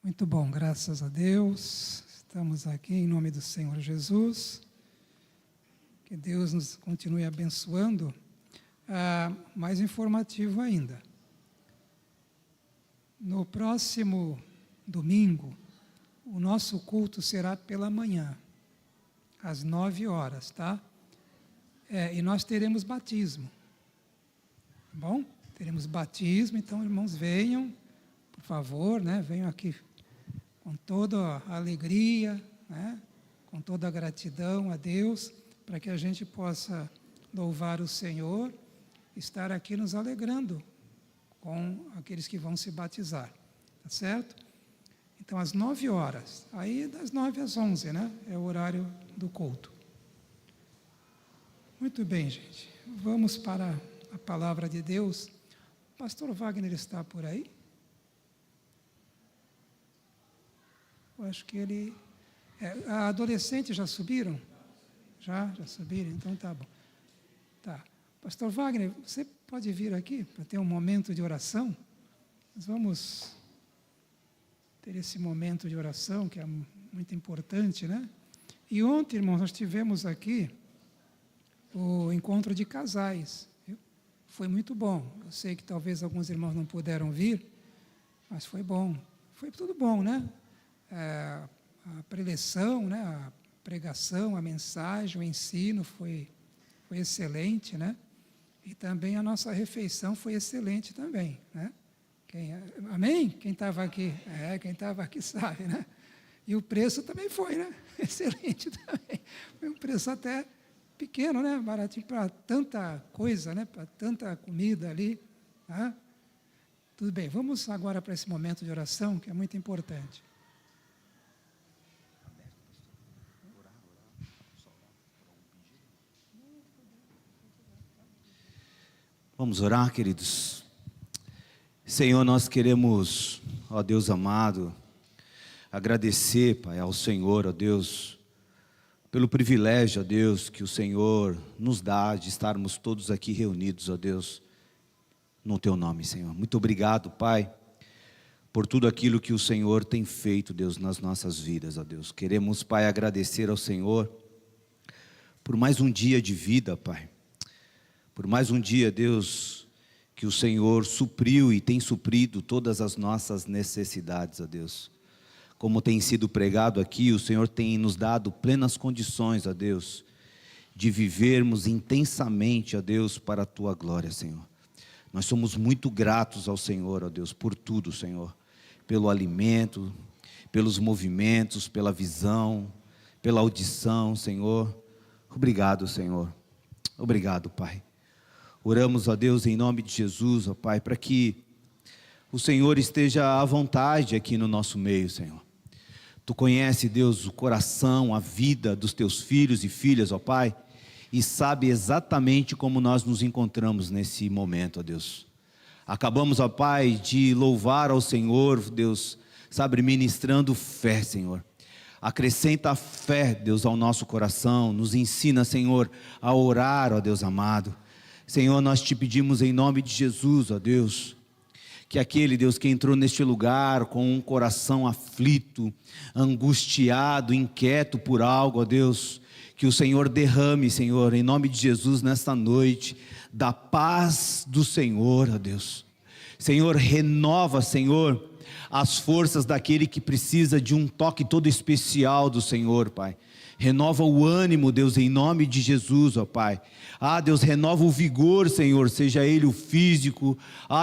Muito bom, graças a Deus. Estamos aqui em nome do Senhor Jesus. Que Deus nos continue abençoando. Mais informativo ainda. No próximo domingo, o nosso culto será pela manhã, às 9 horas, tá? E nós teremos batismo. Tá bom? Teremos batismo, então, irmãos, venham, por favor, né? Venham aqui com toda a alegria, né? Com toda a gratidão a Deus, para que a gente possa louvar o Senhor, estar aqui nos alegrando com aqueles que vão se batizar, tá certo? Então, às 9 horas, aí das 9 às 11, né? É o horário do culto. Muito bem, gente. Vamos para a palavra de Deus. O pastor Wagner está por aí? Eu acho que ele... adolescentes já subiram? Já subiram? Então tá bom. Tá. Pastor Wagner, você pode vir aqui para ter um momento de oração? Nós vamos ter esse momento de oração, que é muito importante, né? E ontem, irmãos, nós tivemos aqui o encontro de casais. Viu? Foi muito bom. Eu sei que talvez alguns irmãos não puderam vir, mas foi bom. Foi tudo bom, né? A preleção, né? A pregação, a mensagem, o ensino foi excelente, né? E também a nossa refeição foi excelente também, né? Amém? Quem estava aqui? Quem estava aqui sabe, né? E o preço também foi, né? Excelente também. Foi um preço até pequeno, né? Baratinho para tanta coisa, né? Para tanta comida ali, tá? Tudo bem, vamos agora para esse momento de oração, que é muito importante. Vamos orar, queridos. Senhor, nós queremos, ó Deus amado, agradecer, Pai, ao Senhor, ó Deus, pelo privilégio, ó Deus, que o Senhor nos dá de estarmos todos aqui reunidos, ó Deus, no Teu nome, Senhor. Muito obrigado, Pai, por tudo aquilo que o Senhor tem feito, Deus, nas nossas vidas, ó Deus. Queremos, Pai, agradecer ao Senhor por mais um dia de vida, Pai. Por mais um dia, Deus, que o Senhor supriu e tem suprido todas as nossas necessidades, ó Deus. Como tem sido pregado aqui, o Senhor tem nos dado plenas condições, ó Deus, de vivermos intensamente, ó Deus, para a Tua glória, Senhor. Nós somos muito gratos ao Senhor, ó Deus, por tudo, Senhor. Pelo alimento, pelos movimentos, pela visão, pela audição, Senhor. Obrigado, Senhor. Obrigado, Pai. Oramos a Deus em nome de Jesus, ó Pai, para que o Senhor esteja à vontade aqui no nosso meio, Senhor. Tu conhece, Deus, o coração, a vida dos Teus filhos e filhas, ó Pai, e sabe exatamente como nós nos encontramos nesse momento, ó Deus. Acabamos, ó Pai, de louvar ao Senhor, Deus, sabe, ministrando fé, Senhor. Acrescenta a fé, Deus, ao nosso coração, nos ensina, Senhor, a orar, ó Deus amado. Senhor, nós te pedimos em nome de Jesus, ó Deus, que aquele, Deus, que entrou neste lugar com um coração aflito, angustiado, inquieto por algo, ó Deus, que o Senhor derrame, Senhor, em nome de Jesus, nesta noite, da paz do Senhor, ó Deus. Senhor, renova, Senhor, as forças daquele que precisa de um toque todo especial do Senhor, Pai. Renova o ânimo, Deus, em nome de Jesus, ó Pai. Deus, renova o vigor, Senhor, seja ele o físico.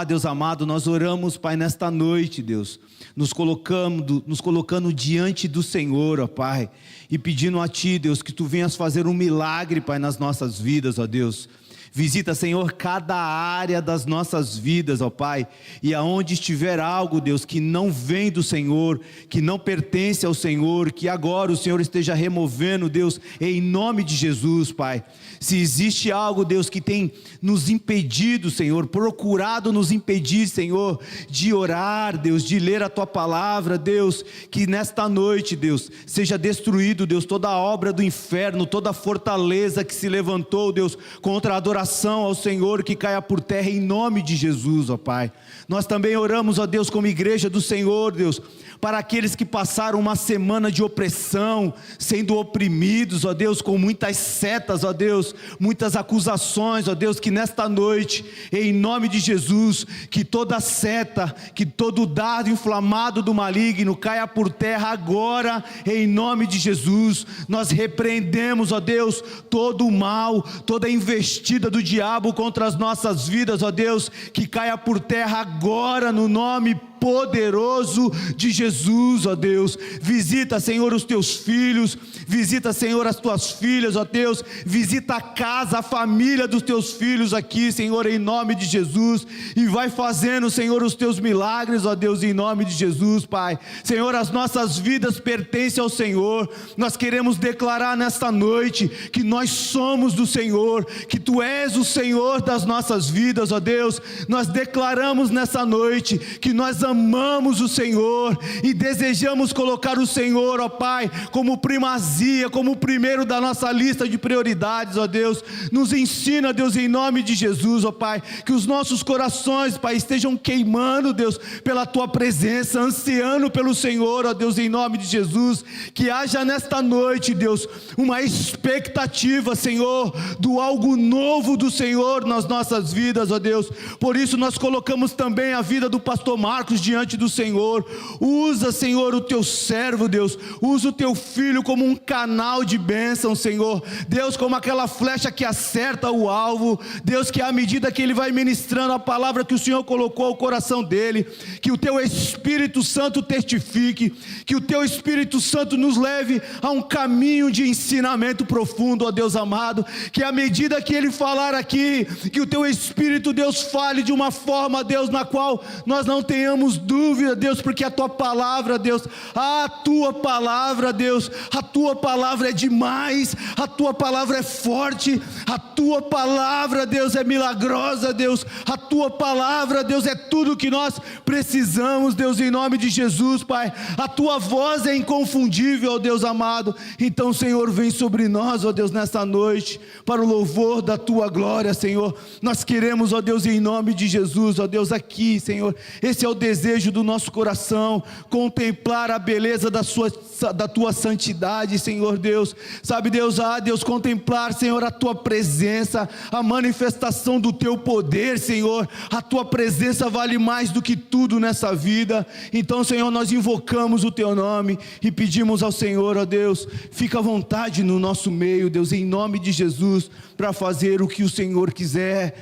Deus amado, nós oramos, Pai, nesta noite, Deus, nos colocando diante do Senhor, ó Pai, e pedindo a Ti, Deus, que Tu venhas fazer um milagre, Pai, nas nossas vidas, ó Deus. Visita, Senhor, cada área das nossas vidas, ó Pai, e aonde estiver algo, Deus, que não vem do Senhor, que não pertence ao Senhor, que agora o Senhor esteja removendo, Deus, em nome de Jesus, Pai. Se existe algo, Deus, que tem nos impedido, Senhor, procurado nos impedir, Senhor, de orar, Deus, de ler a Tua palavra, Deus, que nesta noite, Deus, seja destruído, Deus, toda a obra do inferno, toda a fortaleza que se levantou, Deus, contra a adoração oração ao Senhor que caia por terra em nome de Jesus, ó Pai. Nós também oramos, ó Deus, como igreja do Senhor, Deus, para aqueles que passaram uma semana de opressão, sendo oprimidos, ó Deus, com muitas setas, ó Deus, muitas acusações, ó Deus, que nesta noite, em nome de Jesus, que toda seta, que todo dardo inflamado do maligno caia por terra agora, em nome de Jesus. Nós repreendemos, ó Deus, todo o mal, toda a investida do diabo contra as nossas vidas, ó Deus, que caia por terra agora, no nome poderoso de Jesus, ó Deus. Visita, Senhor, os teus filhos, visita, Senhor, as tuas filhas, ó Deus, visita a casa, a família dos teus filhos aqui, Senhor, em nome de Jesus, e vai fazendo, Senhor, os teus milagres, ó Deus, em nome de Jesus, Pai. Senhor, as nossas vidas pertencem ao Senhor. Nós queremos declarar nesta noite que nós somos do Senhor, que Tu és o Senhor das nossas vidas, ó Deus. Nós declaramos nessa noite que nós amamos o Senhor e desejamos colocar o Senhor, ó Pai, como primazia, como o primeiro da nossa lista de prioridades, ó Deus. Nos ensina, Deus, em nome de Jesus, ó Pai, que os nossos corações, Pai, estejam queimando, Deus, pela Tua presença, ansiando pelo Senhor, ó Deus, em nome de Jesus. Que haja nesta noite, Deus, uma expectativa, Senhor, do algo novo do Senhor nas nossas vidas, ó Deus. Por isso nós colocamos também a vida do pastor Marcos diante do Senhor. Usa, Senhor, o teu servo, Deus, usa o teu filho como um canal de bênção, Senhor, Deus, como aquela flecha que acerta o alvo, Deus, que à medida que ele vai ministrando a palavra que o Senhor colocou ao coração dele, que o teu Espírito Santo testifique, que o teu Espírito Santo nos leve a um caminho de ensinamento profundo, ó Deus amado, que à medida que ele falar aqui, que o teu Espírito, Deus, fale de uma forma, Deus, na qual nós não tenhamos dúvida, Deus, porque a Tua palavra, Deus, a Tua palavra, Deus, a Tua palavra é demais, a Tua palavra é forte, a Tua palavra, Deus, é milagrosa, Deus, a Tua palavra, Deus, é tudo que nós precisamos, Deus, em nome de Jesus, Pai. A Tua voz é inconfundível, ó Deus amado. Então, Senhor, vem sobre nós, ó Deus, nesta noite, para o louvor da Tua glória, Senhor. Nós queremos, ó Deus, em nome de Jesus, ó Deus, aqui, Senhor, esse é o desejo do nosso coração, contemplar a beleza da Tua santidade, Senhor Deus. Sabe, Deus, Deus, contemplar, Senhor, a Tua presença, a manifestação do Teu poder, Senhor. A Tua presença vale mais do que tudo nessa vida. Então, Senhor, nós invocamos o Teu nome e pedimos ao Senhor, ó Deus, fica à vontade no nosso meio, Deus, em nome de Jesus, para fazer o que o Senhor quiser.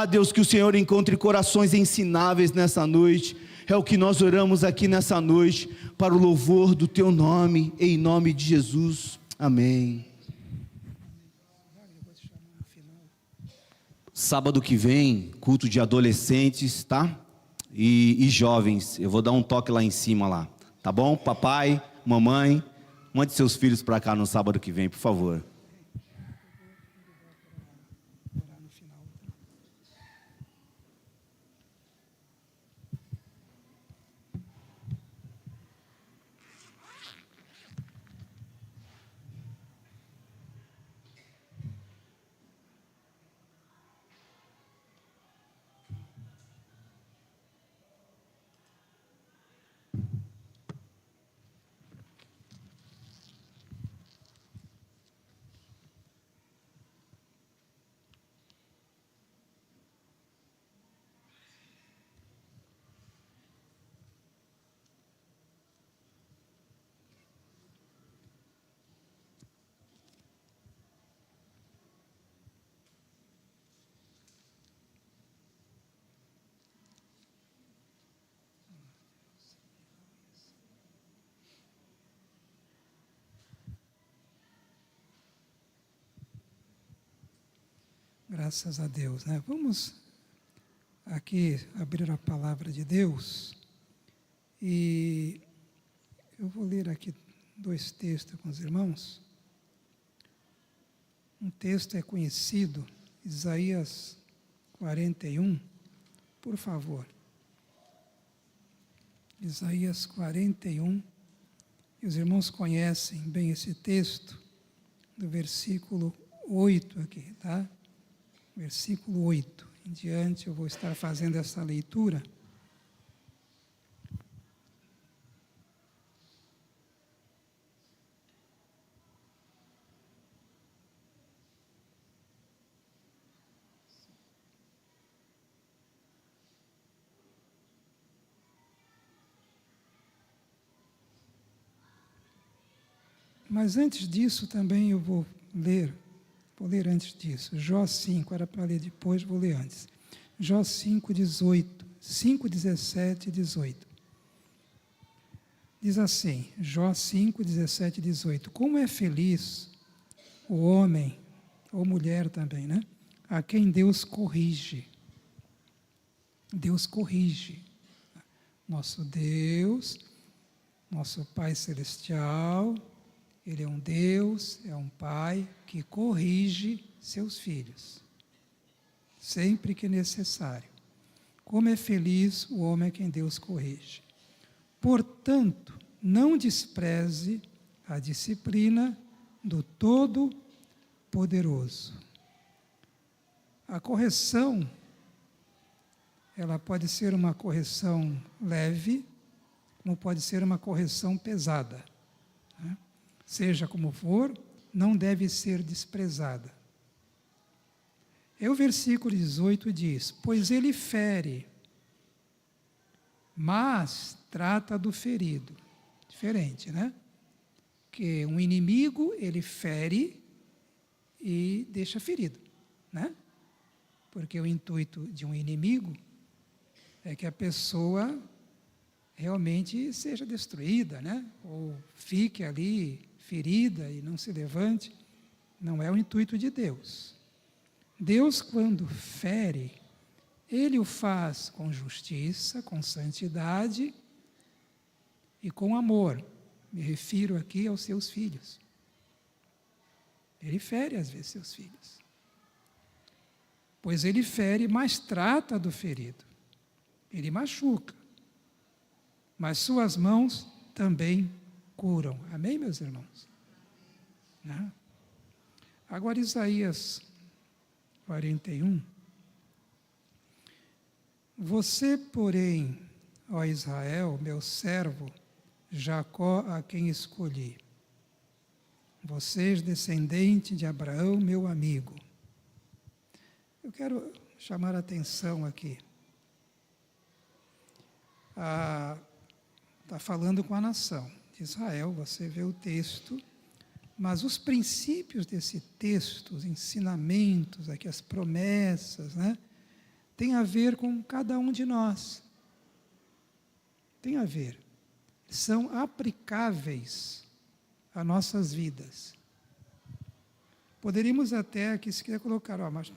Deus, que o Senhor encontre corações ensináveis nessa noite. É o que nós oramos aqui nessa noite, para o louvor do Teu nome, em nome de Jesus, amém. Sábado que vem, culto de adolescentes, tá? E jovens, eu vou dar um toque lá em cima lá, tá bom? Papai, mamãe, mande seus filhos para cá no sábado que vem, por favor. Graças a Deus, né? Vamos aqui abrir a palavra de Deus e eu vou ler aqui 2 textos com os irmãos. Um texto é conhecido, Isaías 41, por favor. Isaías 41, e os irmãos conhecem bem esse texto, do versículo 8 aqui, tá? versículo 8 em diante, eu vou estar fazendo essa leitura. Mas antes disso também eu vou ler antes disso. Jó 5, era para ler depois, vou ler antes. Jó 5, 18, 5, 17 e 18. Diz assim, Jó 5, 17 e 18. Como é feliz o homem, ou mulher também, né? A quem Deus corrige. Deus corrige. Nosso Deus, nosso Pai Celestial, Ele é um Deus, é um Pai que corrige seus filhos, sempre que necessário. Como é feliz o homem a quem Deus corrige. Portanto, não despreze a disciplina do Todo-Poderoso. A correção, ela pode ser uma correção leve, como pode ser uma correção pesada. Seja como for, não deve ser desprezada. E o versículo 18 diz, pois ele fere, mas trata do ferido. Diferente, né? Que um inimigo, ele fere e deixa ferido, né? Porque o intuito de um inimigo é que a pessoa realmente seja destruída, né? Ou fique ali ferida e não se levante. Não é o intuito de Deus. Deus, quando fere, Ele o faz com justiça, com santidade e com amor. Me refiro aqui aos seus filhos. Ele fere às vezes seus filhos. Pois ele fere, mas trata do ferido. Ele machuca. Mas suas mãos também curam. Amém, meus irmãos? Né? Agora, Isaías 41. Você, porém, ó Israel, meu servo, Jacó, a quem escolhi. Vocês, descendente de Abraão, meu amigo. Eu quero chamar a atenção aqui. Está falando com a nação de Israel, você vê o texto, mas os princípios desse texto, os ensinamentos, aqui as promessas, né, tem a ver com cada um de nós. Tem a ver. São aplicáveis a nossas vidas. Poderíamos até aqui se quiser colocar, mas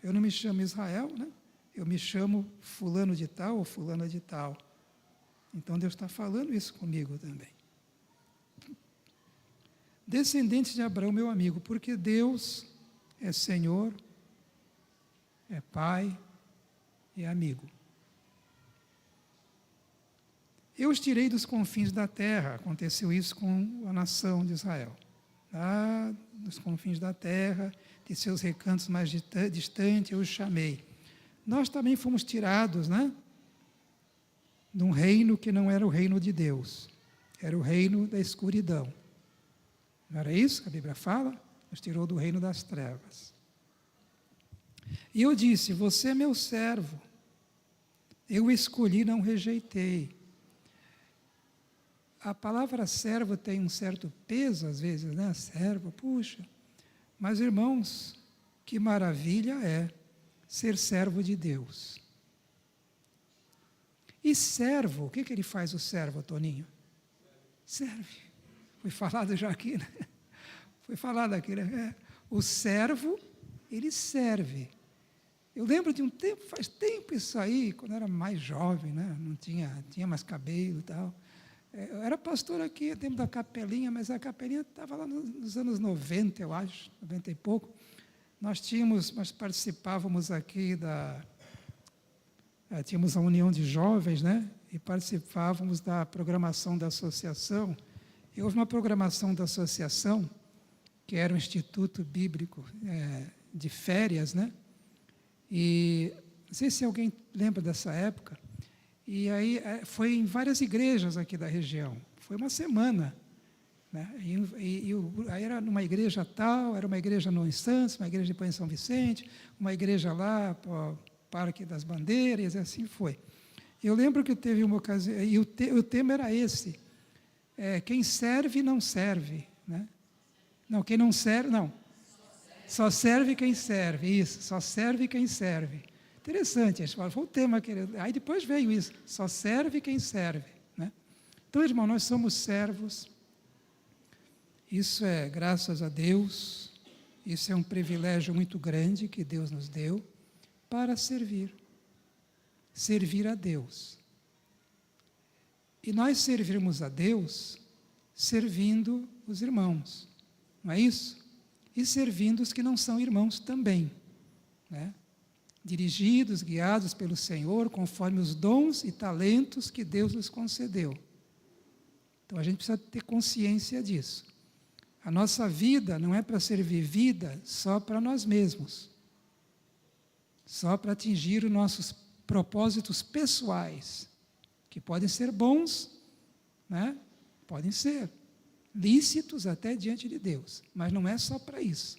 eu não me chamo Israel, né? Eu me chamo fulano de tal ou fulana de tal. Então Deus está falando isso comigo também. Descendente de Abraão, meu amigo, porque Deus é Senhor, é Pai e é amigo. Eu os tirei dos confins da terra, aconteceu isso com a nação de Israel. Lá dos confins da terra, de seus recantos mais distantes, eu os chamei. Nós também fomos tirados, né? De um reino que não era o reino de Deus, era o reino da escuridão. Não era isso que a Bíblia fala? Nos tirou do reino das trevas. E eu disse, você é meu servo, eu o escolhi, não rejeitei. A palavra servo tem um certo peso, às vezes, né? Servo, puxa. Mas, irmãos, que maravilha é ser servo de Deus. E servo, o que ele faz, o servo, Toninho? Serve. Foi falado já aqui, né? Foi falado aqui, né? O servo, ele serve. Eu lembro de um tempo, faz tempo isso aí, quando eu era mais jovem, né? Não tinha mais cabelo e tal. Eu era pastor aqui, tempo da capelinha, mas a capelinha estava lá nos anos 90, eu acho, 90 e pouco. Nós participávamos aqui tínhamos a união de jovens, né? E participávamos da programação da associação. E houve uma programação da associação, que era o Instituto Bíblico de Férias, né? E não sei se alguém lembra dessa época. E aí foi em várias igrejas aqui da região. Foi uma semana. Né? Aí era numa igreja tal, era uma igreja no Santos, uma igreja depois em São Vicente, uma igreja lá para o Parque das Bandeiras, e assim foi. Eu lembro que teve uma ocasião, e o tema era esse, quem serve não serve. Né? Não, quem não serve, não. Só serve quem serve, isso, só serve quem serve. Interessante, foi o tema que aí depois veio isso, só serve quem serve. Né? Então, irmão, nós somos servos, isso é graças a Deus, isso é um privilégio muito grande que Deus nos deu para servir a Deus. E nós servirmos a Deus servindo os irmãos, não é isso? E servindo os que não são irmãos também, né? Dirigidos, guiados pelo Senhor, conforme os dons e talentos que Deus nos concedeu. Então, a gente precisa ter consciência disso. A nossa vida não é para ser vivida só para nós mesmos, só para atingir os nossos propósitos pessoais, que podem ser bons, né? Podem ser lícitos até diante de Deus, mas não é só para isso.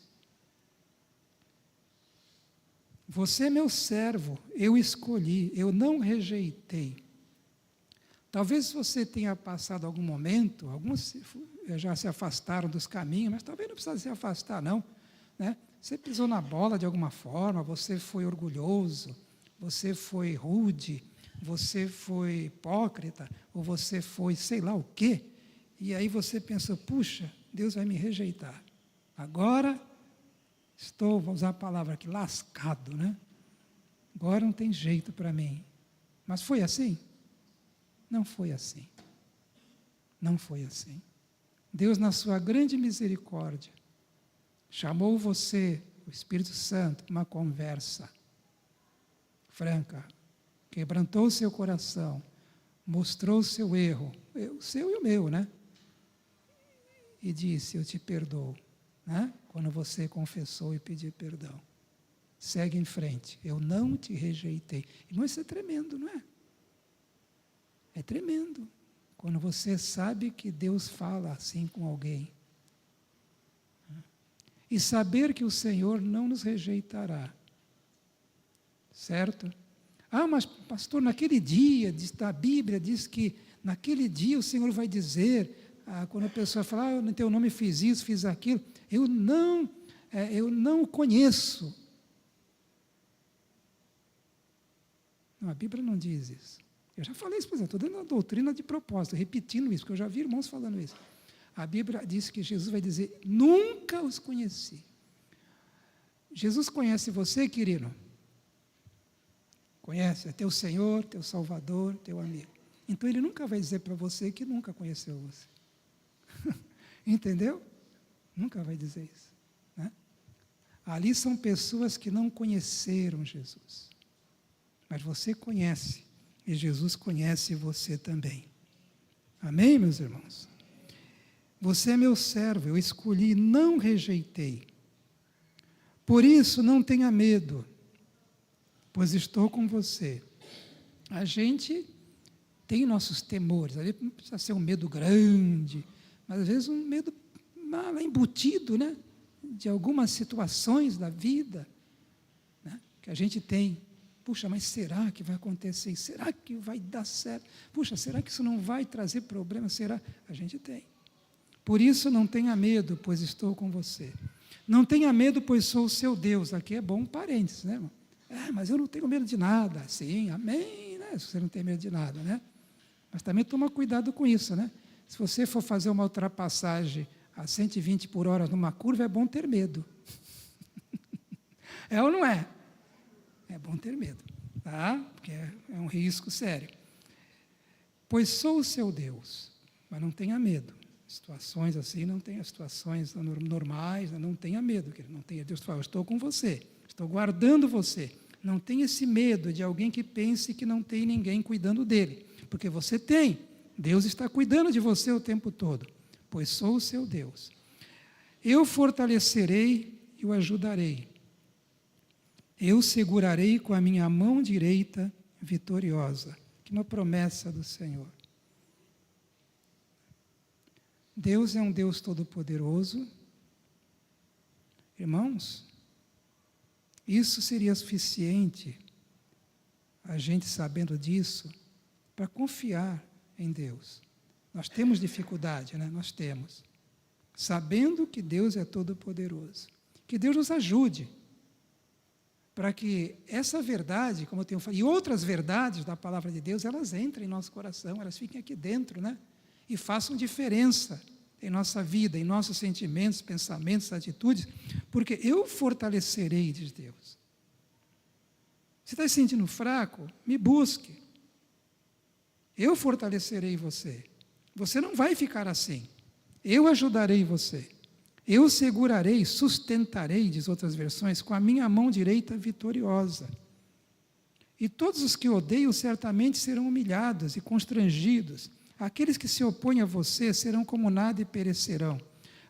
Você é meu servo, eu escolhi, eu não rejeitei. Talvez você tenha passado algum momento, alguns já se afastaram dos caminhos, mas talvez não precisa se afastar, não. Né? Você pisou na bola de alguma forma, você foi orgulhoso, você foi rude, você foi hipócrita, ou você foi sei lá o quê, e aí você pensou, puxa, Deus vai me rejeitar. Agora estou, vou usar a palavra aqui, lascado, né? Agora não tem jeito para mim. Mas foi assim? Não foi assim. Não foi assim. Deus, na sua grande misericórdia, chamou você, o Espírito Santo, para uma conversa franca, quebrantou o seu coração, mostrou o seu erro, o seu e o meu, né? E disse, eu te perdoo. Né? Quando você confessou e pediu perdão. Segue em frente. Eu não te rejeitei. Irmão, isso é tremendo, não é? É tremendo. Quando você sabe que Deus fala assim com alguém. E saber que o Senhor não nos rejeitará. Certo? Ah, mas pastor, naquele dia, a Bíblia diz que naquele dia o Senhor vai dizer, quando a pessoa fala, no teu nome fiz isso, fiz aquilo, eu não o conheço. Não, a Bíblia não diz isso. Eu já falei isso, por exemplo, estou dando uma doutrina de propósito, repetindo isso, porque eu já vi irmãos falando isso. A Bíblia diz que Jesus vai dizer, nunca os conheci. Jesus conhece você, querido? Conhece, é teu Senhor, teu Salvador, teu amigo. Então, Ele nunca vai dizer para você que nunca conheceu você. Entendeu? Nunca vai dizer isso. Né? Ali são pessoas que não conheceram Jesus. Mas você conhece, e Jesus conhece você também. Amém, meus irmãos? Você é meu servo, eu escolhi, não rejeitei. Por isso, não tenha medo, pois estou com você. A gente tem nossos temores, ali não precisa ser um medo grande, mas às vezes um medo mal embutido, né? De algumas situações da vida, né? Que a gente tem. Puxa, mas será que vai acontecer? Será que vai dar certo? Puxa, será que isso não vai trazer problema? Será? A gente tem. Por isso, não tenha medo, pois estou com você. Não tenha medo, pois sou o seu Deus. Aqui é bom um parênteses, né, irmão? Mas eu não tenho medo de nada. Sim, amém, né? Se você não tem medo de nada, né? Mas também toma cuidado com isso, né? Se você for fazer uma ultrapassagem a 120 por hora numa curva, é bom ter medo. É ou não é? É bom ter medo, tá? Porque é um risco sério. Pois sou o seu Deus, mas não tenha medo. Situações assim, não tenha situações normais, não tenha medo. Não tenha, Deus fala, eu estou com você, estou guardando você. Não tenha esse medo de alguém que pense que não tem ninguém cuidando dele. Porque você tem. Deus está cuidando de você o tempo todo. Pois sou o seu Deus. Eu fortalecerei e o ajudarei. Eu segurarei com a minha mão direita vitoriosa. Que uma promessa do Senhor. Deus é um Deus todo-poderoso. Irmãos, isso seria suficiente, a gente sabendo disso, para confiar em Deus. Nós temos dificuldade, né? Nós temos. Sabendo que Deus é todo-poderoso. Que Deus nos ajude para que essa verdade, como eu tenho falado, e outras verdades da palavra de Deus, elas entrem em nosso coração, elas fiquem aqui dentro, né? E façam diferença em nossa vida, em nossos sentimentos, pensamentos, atitudes, porque eu fortalecerei, diz Deus. Você está se sentindo fraco? Me busque. Eu fortalecerei você. Você não vai ficar assim. Eu ajudarei você. Eu segurarei, sustentarei, diz outras versões, com a minha mão direita vitoriosa. E todos os que odeiam certamente serão humilhados e constrangidos. Aqueles que se opõem a você serão como nada e perecerão.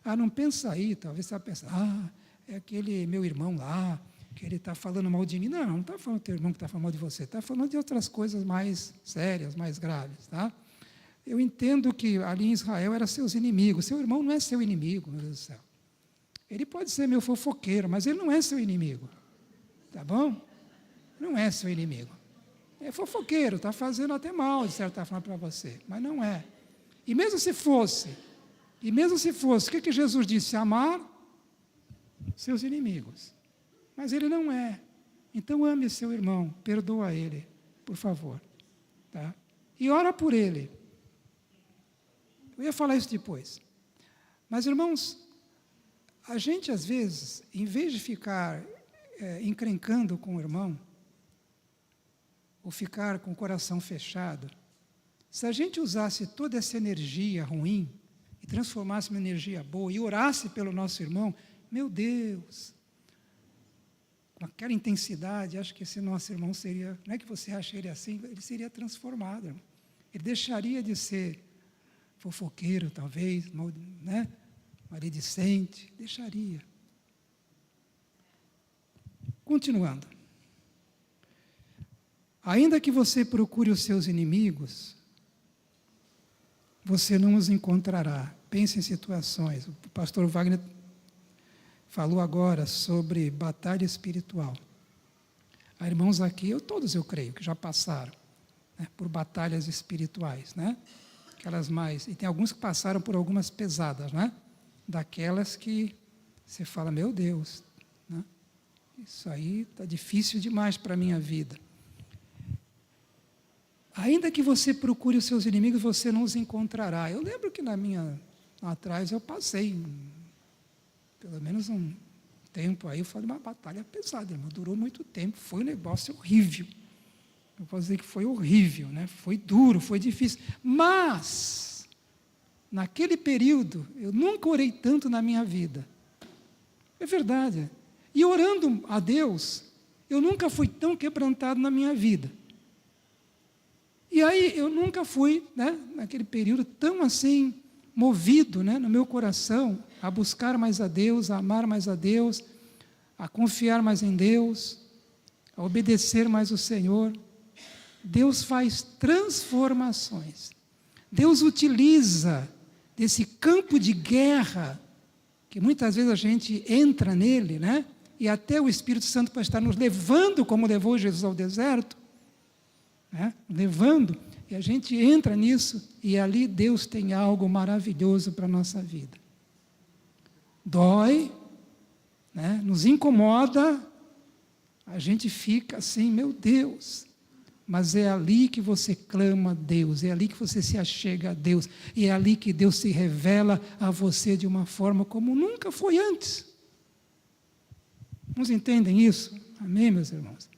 Não pensa aí, talvez você vai pensar, é aquele meu irmão lá, que ele está falando mal de mim. Não está falando do teu irmão que está falando mal de você, está falando de outras coisas mais sérias, mais graves, tá? Eu entendo que ali em Israel eram seus inimigos. Seu irmão não é seu inimigo, meu Deus do céu. Ele pode ser meu fofoqueiro, mas ele não é seu inimigo. Tá bom? Não é seu inimigo. É fofoqueiro, está fazendo até mal, de certa forma, para você. Mas não é. E mesmo se fosse, o que Jesus disse? Amar seus inimigos. Mas ele não é. Então ame seu irmão, perdoa ele, por favor. Tá? E ora por ele. Eu ia falar isso depois. Mas, irmãos, a gente, às vezes, em vez de ficar encrencando com o irmão, ou ficar com o coração fechado, se a gente usasse toda essa energia ruim e transformasse em uma energia boa e orasse pelo nosso irmão, meu Deus, com aquela intensidade, acho que esse nosso irmão seria, não é que você acha ele assim, ele seria transformado, irmão. Ele deixaria de ser fofoqueiro, talvez, né? Maledicente, deixaria. Continuando. Ainda que você procure os seus inimigos, você não os encontrará. Pense em situações. O pastor Wagner falou agora sobre batalha espiritual. Há irmãos aqui, todos eu creio, que já passaram, né, por batalhas espirituais, né? Aquelas mais... E tem alguns que passaram por algumas pesadas, né? Daquelas que você fala, meu Deus, né? Isso aí está difícil demais para a minha vida. Ainda que você procure os seus inimigos, você não os encontrará. Eu lembro que lá atrás eu passei, pelo menos um tempo aí, eu falei, uma batalha pesada, irmão, durou muito tempo, foi um negócio horrível. Eu posso dizer que foi horrível, né? Foi duro, foi difícil. Mas, naquele período, eu nunca orei tanto na minha vida. É verdade. E orando a Deus, eu nunca fui tão quebrantado na minha vida. E aí eu nunca fui, né, naquele período, tão assim, movido, né, no meu coração, a buscar mais a Deus, a amar mais a Deus, a confiar mais em Deus, a obedecer mais o Senhor. Deus faz transformações. Deus utiliza desse campo de guerra, que muitas vezes a gente entra nele, né, e até o Espírito Santo pode estar nos levando, como levou Jesus ao deserto, né, levando, e a gente entra nisso, e ali Deus tem algo maravilhoso para a nossa vida. Dói, né, nos incomoda, a gente fica assim, meu Deus, mas é ali que você clama a Deus, é ali que você se achega a Deus, e é ali que Deus se revela a você de uma forma como nunca foi antes. Vocês entendem isso? Amém, meus irmãos?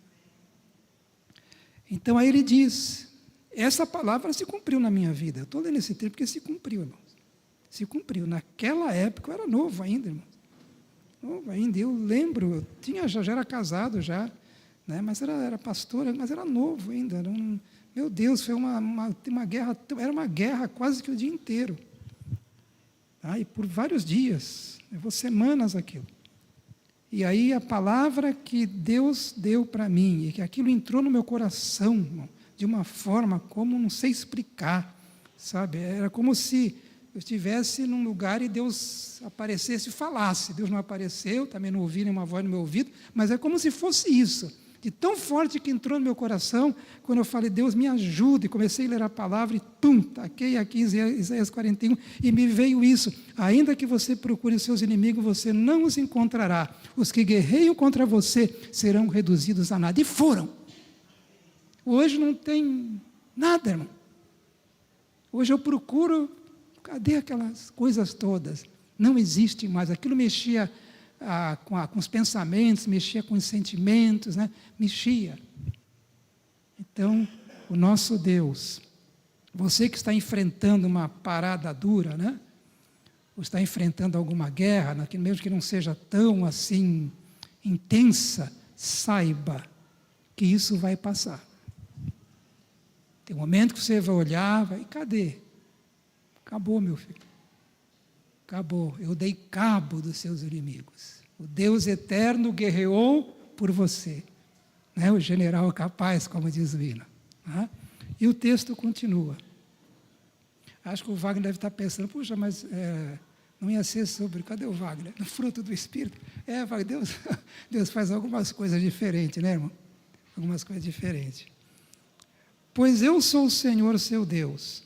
Então, aí ele diz, essa palavra se cumpriu na minha vida. Eu estou lendo esse texto porque se cumpriu, irmãos. Se cumpriu. Naquela época, eu era novo ainda, irmãos. Novo ainda. Eu lembro, já era casado já, né? Mas era pastor, mas era novo ainda. Meu Deus, foi uma guerra, era uma guerra quase que o dia inteiro. E por vários dias, levou semanas aquilo. E aí a palavra que Deus deu para mim, e que aquilo entrou no meu coração, irmão, de uma forma como não sei explicar, sabe? Era como se eu estivesse num lugar e Deus aparecesse e falasse. Deus não apareceu, também não ouvi nenhuma voz no meu ouvido, mas é como se fosse isso. De tão forte que entrou no meu coração, quando eu falei, Deus me ajude, e comecei a ler a palavra e pum, taquei aqui Isaías 41, e me veio isso. Ainda que você procure os seus inimigos, você não os encontrará. Os que guerreiam contra você serão reduzidos a nada. E foram. Hoje não tem nada, irmão. Hoje eu procuro, cadê aquelas coisas todas? Não existe mais. Aquilo mexia com os pensamentos, mexia com os sentimentos, né? Mexia. Então, o nosso Deus, você que está enfrentando uma parada dura, né? Ou está enfrentando alguma guerra, mesmo que não seja tão assim intensa, saiba que isso vai passar. Tem um momento que você vai olhar, cadê? Acabou, meu filho. Acabou. Eu dei cabo dos seus inimigos. O Deus eterno guerreou por você. Né? O general capaz, como diz o hino. Né? E o texto continua. Acho que o Wagner deve estar pensando, puxa, mas não ia ser sobre... Cadê o Wagner? No fruto do Espírito. Wagner, Deus faz algumas coisas diferentes, né, irmão? Algumas coisas diferentes. Pois eu sou o Senhor, seu Deus,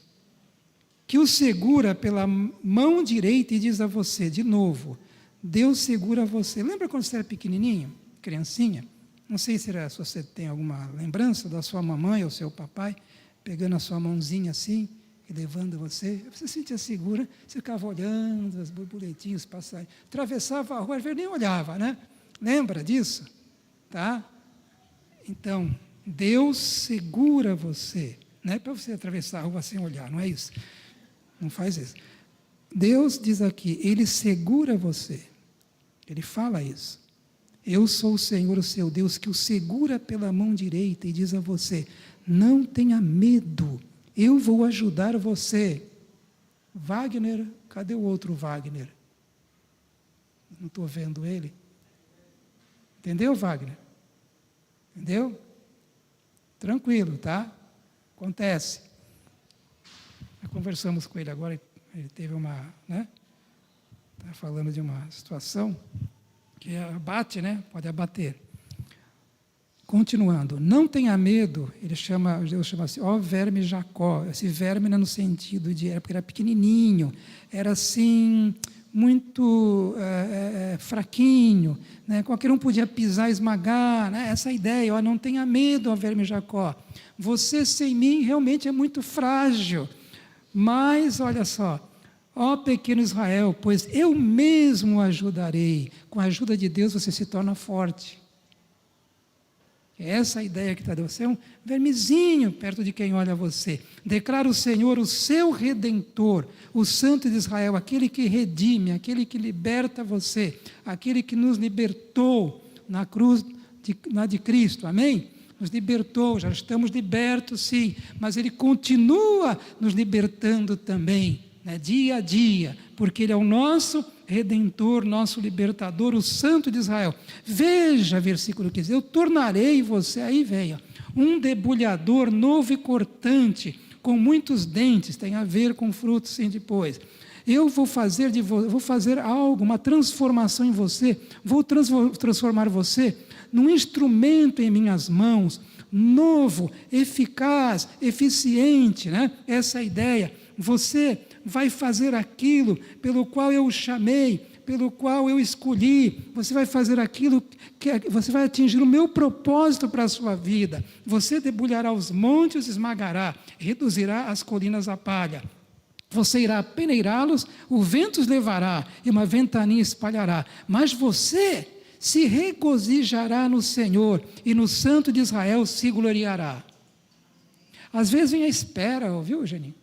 que o segura pela mão direita e diz a você, de novo, Deus segura você. Lembra quando você era pequenininho, criancinha? Não sei se você tem alguma lembrança da sua mamãe ou seu papai, pegando a sua mãozinha assim e levando você. Você se sentia segura, você ficava olhando as borboletinhas passarem. Atravessava a rua, às vezes nem olhava, né? Lembra disso? Tá? Então, Deus segura você. Não é para você atravessar a rua sem olhar, não é isso. Não faz isso. Deus diz aqui, Ele segura você. Ele fala isso. Eu sou o Senhor, o seu Deus, que o segura pela mão direita e diz a você, não tenha medo, eu vou ajudar você. Wagner, cadê o outro Wagner? Não estou vendo ele. Entendeu, Wagner? Entendeu? Tranquilo, tá? Acontece. Nós conversamos com ele agora, ele teve está falando de uma situação que abate, né? Pode abater. Continuando, não tenha medo, Deus chama assim, ó verme Jacó, esse verme no sentido de, porque era pequenininho, era assim, muito fraquinho, né? Qualquer um podia pisar, esmagar, né? Essa ideia, ó, não tenha medo, ó verme Jacó, você sem mim realmente é muito frágil, mas olha só, ó pequeno Israel, pois eu mesmo o ajudarei, com a ajuda de Deus você se torna forte. É essa a ideia que está dando. Você é um vermezinho perto de quem olha você. Declara o Senhor, o seu Redentor, o Santo de Israel, aquele que redime, aquele que liberta você, aquele que nos libertou na cruz de Cristo, amém? Nos libertou, já estamos libertos sim, mas Ele continua nos libertando também, né, dia a dia, porque Ele é o nosso Redentor, nosso libertador, o Santo de Israel. Veja, versículo 15, eu tornarei você, aí venha, um debulhador novo e cortante, com muitos dentes, tem a ver com frutos sim depois. Eu vou fazer algo, uma transformação em você, vou transformar você num instrumento em minhas mãos, novo, eficaz, eficiente, né? Essa é a ideia. Você vai fazer aquilo pelo qual eu o chamei, pelo qual eu escolhi, você vai fazer aquilo você vai atingir o meu propósito para a sua vida. Você debulhará os montes, esmagará, reduzirá as colinas a palha. Você irá peneirá-los, o vento os levará e uma ventania espalhará. Mas você se regozijará no Senhor e no Santo de Israel se gloriará. Às vezes vem a espera, viu, Geninho?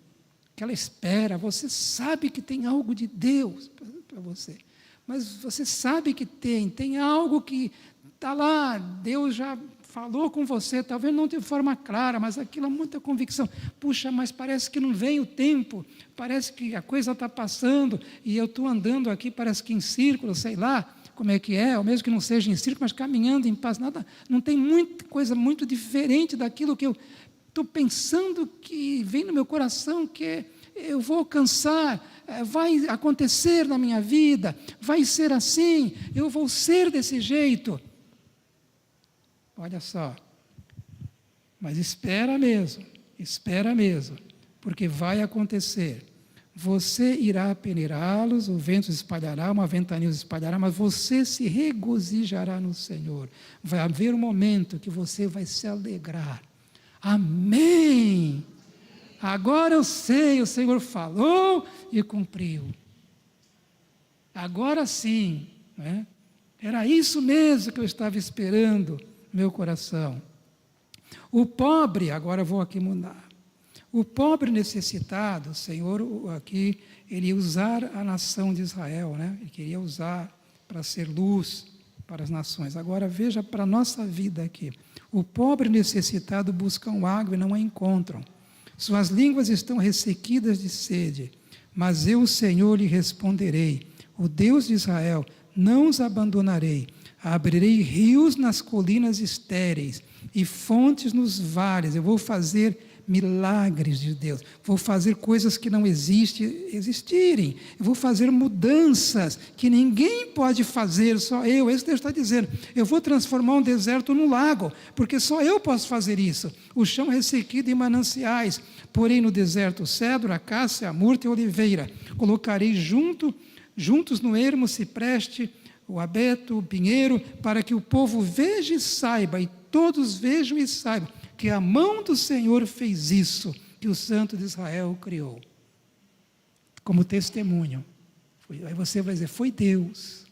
Aquela espera, você sabe que tem algo de Deus para você, mas você sabe que tem algo que está lá, Deus já falou com você, talvez não de forma clara, mas aquilo é muita convicção. Puxa, mas parece que não vem o tempo, parece que a coisa está passando, e eu estou andando aqui, parece que em círculo, sei lá, como é que é, ou mesmo que não seja em círculo, mas caminhando em paz, nada, não tem muita coisa muito diferente daquilo que eu estou pensando, que vem no meu coração, que eu vou alcançar, vai acontecer na minha vida, vai ser assim, eu vou ser desse jeito. Olha só, mas espera mesmo, porque vai acontecer. Você irá peneirá-los, o vento os espalhará, uma ventania os espalhará, mas você se regozijará no Senhor. Vai haver um momento que você vai se alegrar. Amém! Agora eu sei, o Senhor falou e cumpriu. Agora sim, né? Era isso mesmo que eu estava esperando no meu coração. O pobre, agora eu vou aqui mudar. O pobre necessitado, o Senhor aqui, ele ia usar a nação de Israel, né? Ele queria usar para ser luz para as nações. Agora veja para a nossa vida aqui. O pobre necessitado buscam água e não a encontram. Suas línguas estão ressequidas de sede. Mas eu, o Senhor, lhe responderei. O Deus de Israel, não os abandonarei. Abrirei rios nas colinas estéreis e fontes nos vales. Eu vou fazer milagres de Deus, vou fazer coisas que não existirem, eu vou fazer mudanças que ninguém pode fazer, só eu. Esse Deus está dizendo, eu vou transformar um deserto num lago, porque só eu posso fazer isso. O chão ressequido em mananciais, porém no deserto cedro, acácia, murta e oliveira, colocarei juntos no ermo cipreste, o abeto, o pinheiro, para que o povo veja e saiba, e todos vejam e saibam, que a mão do Senhor fez isso, que o Santo de Israel criou. Como testemunho. Aí você vai dizer, foi Deus.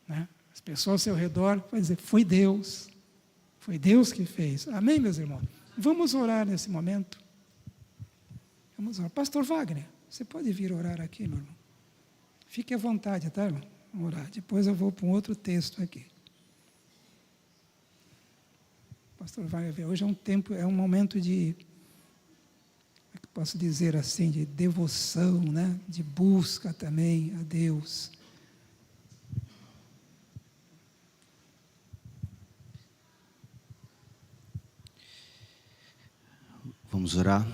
Né? As pessoas ao seu redor vão dizer, foi Deus. Foi Deus que fez. Amém, meus irmãos? Vamos orar nesse momento. Vamos orar. Pastor Wagner, você pode vir orar aqui, meu irmão? Fique à vontade, tá, irmão? Vamos orar. Depois eu vou para um outro texto aqui. Pastor vai ver, hoje é um momento de, como é que posso dizer assim, de devoção, né? De busca também a Deus. Vamos orar.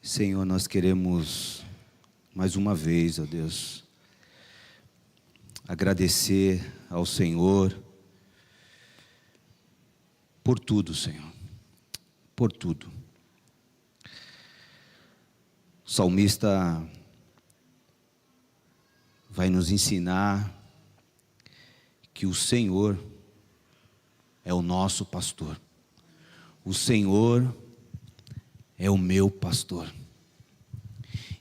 Senhor, nós queremos, mais uma vez, ó Deus, agradecer ao Senhor por tudo, Senhor, por tudo. O salmista vai nos ensinar que o Senhor é o nosso pastor. O Senhor é o meu pastor.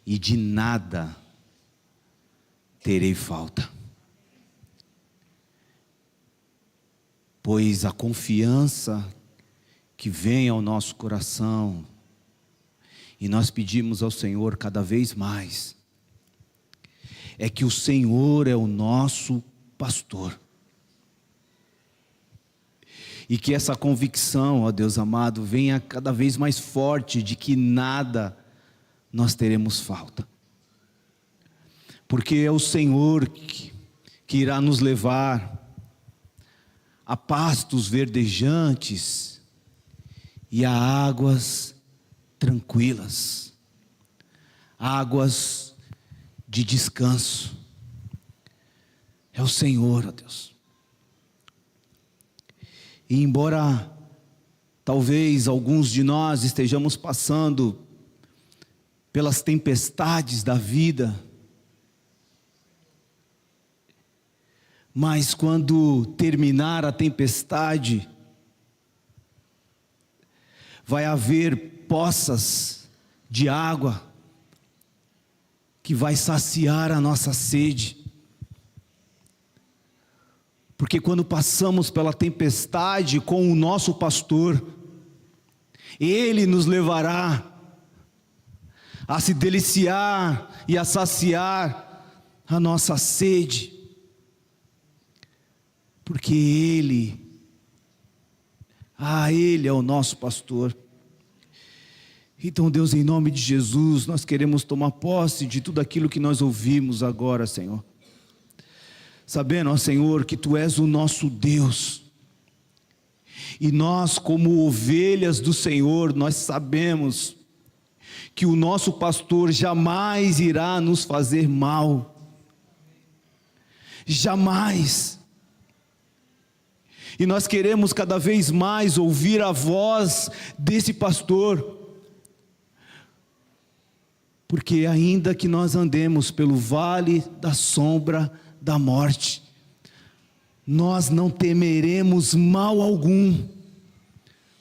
E de nada terei falta. Pois a confiança que vem ao nosso coração, e nós pedimos ao Senhor cada vez mais, é que o Senhor é o nosso pastor. E que essa convicção, ó Deus amado, venha cada vez mais forte de que nada nós teremos falta. Porque é o Senhor que irá nos levar a pastos verdejantes e a águas tranquilas, águas de descanso. É o Senhor, ó Deus. E embora talvez alguns de nós estejamos passando pelas tempestades da vida, mas quando terminar a tempestade, vai haver poças de água que vai saciar a nossa sede. Porque quando passamos pela tempestade com o nosso pastor, Ele nos levará a se deliciar e a saciar a nossa sede, porque Ele é o nosso pastor. Então, Deus, em nome de Jesus, nós queremos tomar posse de tudo aquilo que nós ouvimos agora, Senhor. Sabendo, ó Senhor, que Tu és o nosso Deus. E nós, como ovelhas do Senhor, nós sabemos que o nosso pastor jamais irá nos fazer mal. Jamais. E nós queremos cada vez mais ouvir a voz desse pastor. Porque ainda que nós andemos pelo vale da sombra da morte, nós não temeremos mal algum,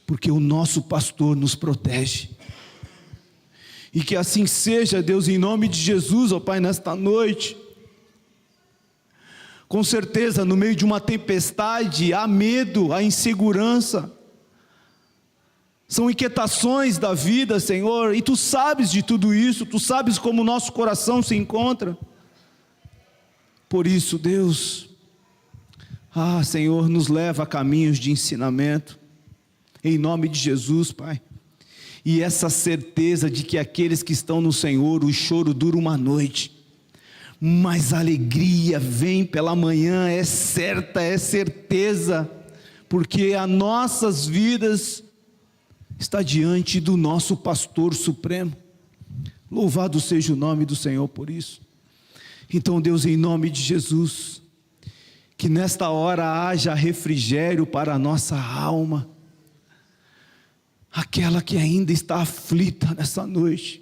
porque o nosso pastor nos protege. E que assim seja, Deus, em nome de Jesus, ó Pai, nesta noite. Com certeza, no meio de uma tempestade, há medo, há insegurança, são inquietações da vida, Senhor, e Tu sabes de tudo isso, Tu sabes como o nosso coração se encontra. Por isso, Deus, Senhor, nos leva a caminhos de ensinamento, em nome de Jesus, Pai. E essa certeza de que aqueles que estão no Senhor, o choro dura uma noite, mas a alegria vem pela manhã, é certa, é certeza, porque as nossas vidas está diante do nosso pastor supremo. Louvado seja o nome do Senhor por isso. Então, Deus, em nome de Jesus, que nesta hora haja refrigério para a nossa alma, aquela que ainda está aflita nessa noite,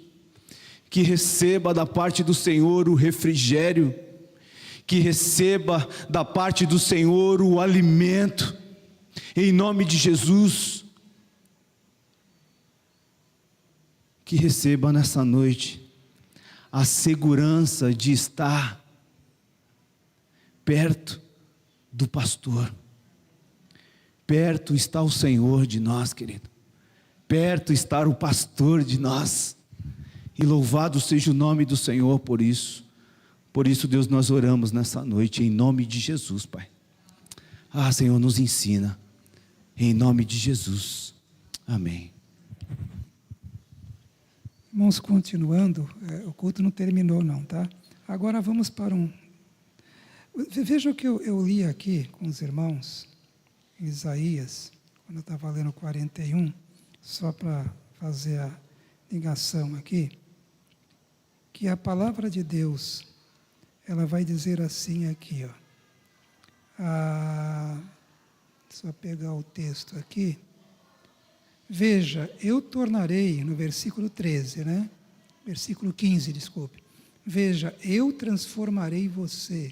que receba da parte do Senhor o refrigério, que receba da parte do Senhor o alimento, em nome de Jesus. Que receba nessa noite a segurança de estar perto do pastor. Perto está o Senhor de nós, querido. Perto está o pastor de nós. E louvado seja o nome do Senhor por isso. Por isso, Deus, nós oramos nessa noite em nome de Jesus, Pai. Senhor, nos ensina. Em nome de Jesus. Amém. Irmãos, continuando, o culto não terminou não, tá? Agora vamos para veja o que eu li aqui com os irmãos, em Isaías, quando eu estava lendo 41, só para fazer a ligação aqui, que a palavra de Deus, ela vai dizer assim aqui, só pegar o texto aqui. Veja, eu tornarei, no versículo 13, né? Versículo 15, desculpe. Veja, eu transformarei você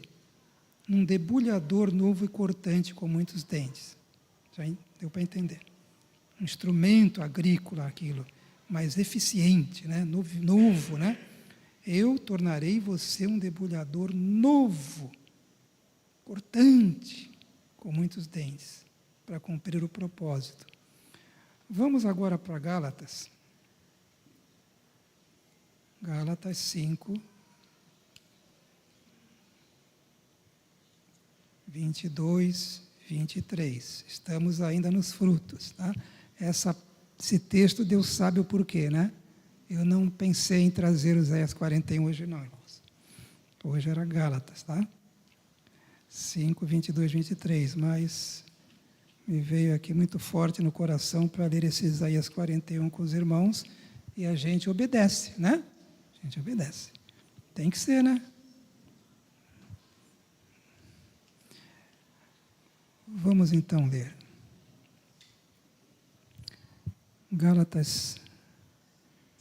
num debulhador novo e cortante com muitos dentes. Já deu para entender. Um instrumento agrícola aquilo, mas eficiente, né? Novo, né? Eu tornarei você um debulhador novo, cortante, com muitos dentes, para cumprir o propósito. Vamos agora para Gálatas. Gálatas 5, 22, 23. Estamos ainda nos frutos, tá? Esse texto, Deus sabe o porquê, né? Eu não pensei em trazer Isaías 41 hoje não, irmãos. Hoje era Gálatas, tá? 5, 22, 23, mas me veio aqui muito forte no coração para ler esse Isaías 41 com os irmãos, e a gente obedece, né? A gente obedece. Tem que ser, né? Vamos então ler. Gálatas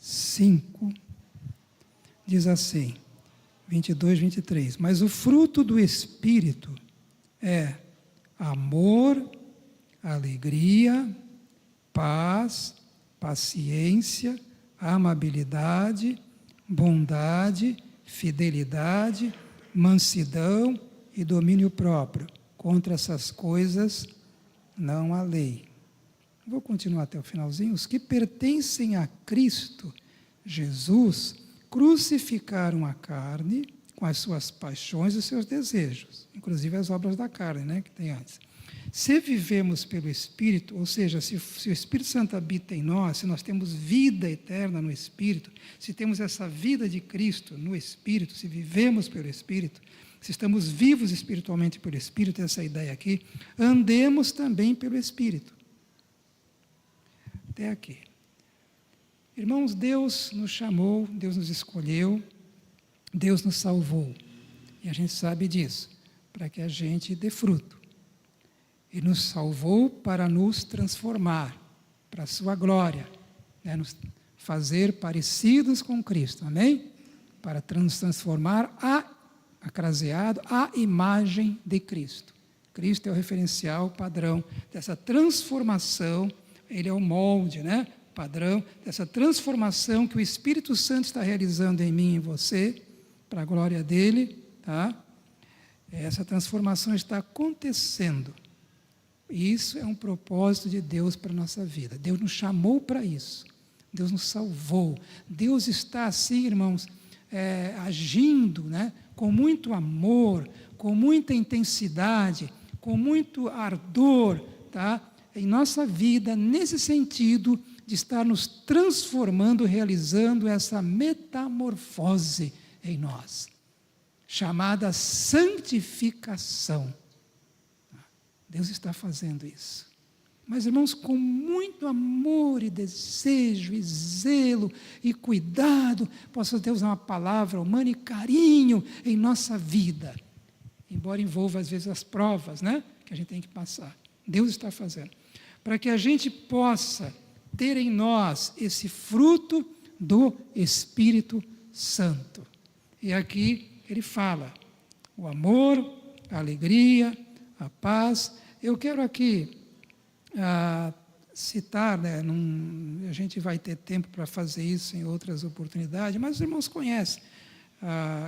5, diz assim, 22, 23. Mas o fruto do Espírito é amor, alegria, paz, paciência, amabilidade, bondade, fidelidade, mansidão e domínio próprio. Contra essas coisas não há lei. vou continuar até o finalzinho. Os que pertencem a Cristo Jesus crucificaram a carne com as suas paixões e os seus desejos, inclusive as obras da carne, né, que tem antes. Se vivemos pelo Espírito, ou seja, se o Espírito Santo habita em nós, se nós temos vida eterna no Espírito, se temos essa vida de Cristo no Espírito, se vivemos pelo Espírito, se estamos vivos espiritualmente pelo Espírito, essa ideia aqui, andemos também pelo Espírito. Até aqui. Irmãos, Deus nos chamou, Deus nos escolheu, Deus nos salvou. E a gente sabe disso, para que a gente dê fruto. Ele nos salvou para nos transformar, para a sua glória, né? Nos fazer parecidos com Cristo, amém? Para nos transformar acraseado à imagem de Cristo. Cristo é o referencial padrão dessa transformação, ele é o molde, né? Padrão dessa transformação que o Espírito Santo está realizando em mim e em você, para a glória dele, tá? Essa transformação está acontecendo. E isso é um propósito de Deus para a nossa vida. Deus nos chamou para isso. Deus nos salvou. Deus está assim, irmãos, agindo, né, com muito amor, com muita intensidade, com muito ardor, tá, em nossa vida, nesse sentido de estar nos transformando, realizando essa metamorfose em nós, chamada santificação. Deus está fazendo isso. Mas, irmãos, com muito amor e desejo e zelo e cuidado, posso até usar uma palavra humana, e carinho em nossa vida. Embora envolva, às vezes, as provas, né, que a gente tem que passar. Deus está fazendo. Para que a gente possa ter em nós esse fruto do Espírito Santo. E aqui ele fala, o amor, a alegria, a paz. Eu quero aqui citar, né, a gente vai ter tempo para fazer isso em outras oportunidades, mas os irmãos conhecem.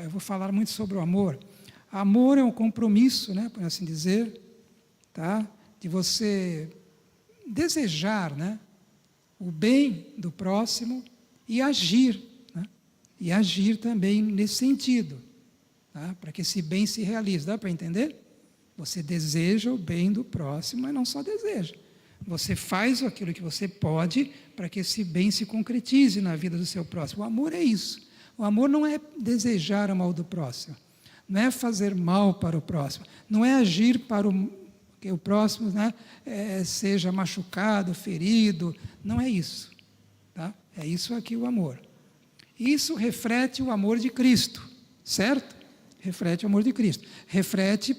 Eu vou falar muito sobre o amor. Amor é um compromisso, né, por assim dizer, tá, de você desejar, né, o bem do próximo e agir, né, e agir também nesse sentido, tá, para que esse bem se realize. Dá para entender? Você deseja o bem do próximo, mas não só deseja. Você faz aquilo que você pode para que esse bem se concretize na vida do seu próximo. O amor é isso. O amor não é desejar o mal do próximo. Não é fazer mal para o próximo. Não é agir para que o próximo, né, seja machucado, ferido. Não é isso. Tá? É isso aqui o amor. Isso reflete o amor de Cristo. Certo? Reflete o amor de Cristo. Reflete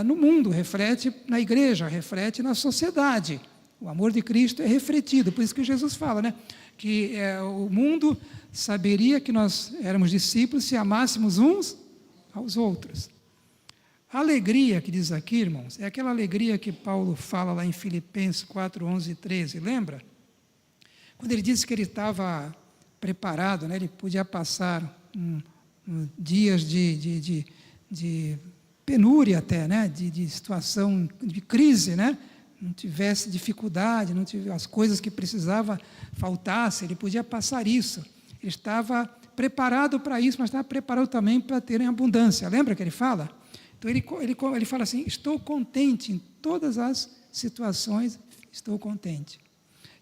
no mundo, reflete na igreja, reflete na sociedade. O amor de Cristo é refletido, por isso que Jesus fala, né, que o mundo saberia que nós éramos discípulos se amássemos uns aos outros. A alegria que diz aqui, irmãos, é aquela alegria que Paulo fala lá em Filipenses 4, 11 e 13, lembra? Quando ele disse que ele estava preparado, né, ele podia passar dias de penúria até, né, de situação de crise, né, não tivesse dificuldade, não tivesse as coisas que precisava faltasse, ele podia passar isso. Ele estava preparado para isso, mas estava preparado também para ter em abundância. Lembra que ele fala? Então ele fala assim, estou contente em todas as situações, estou contente.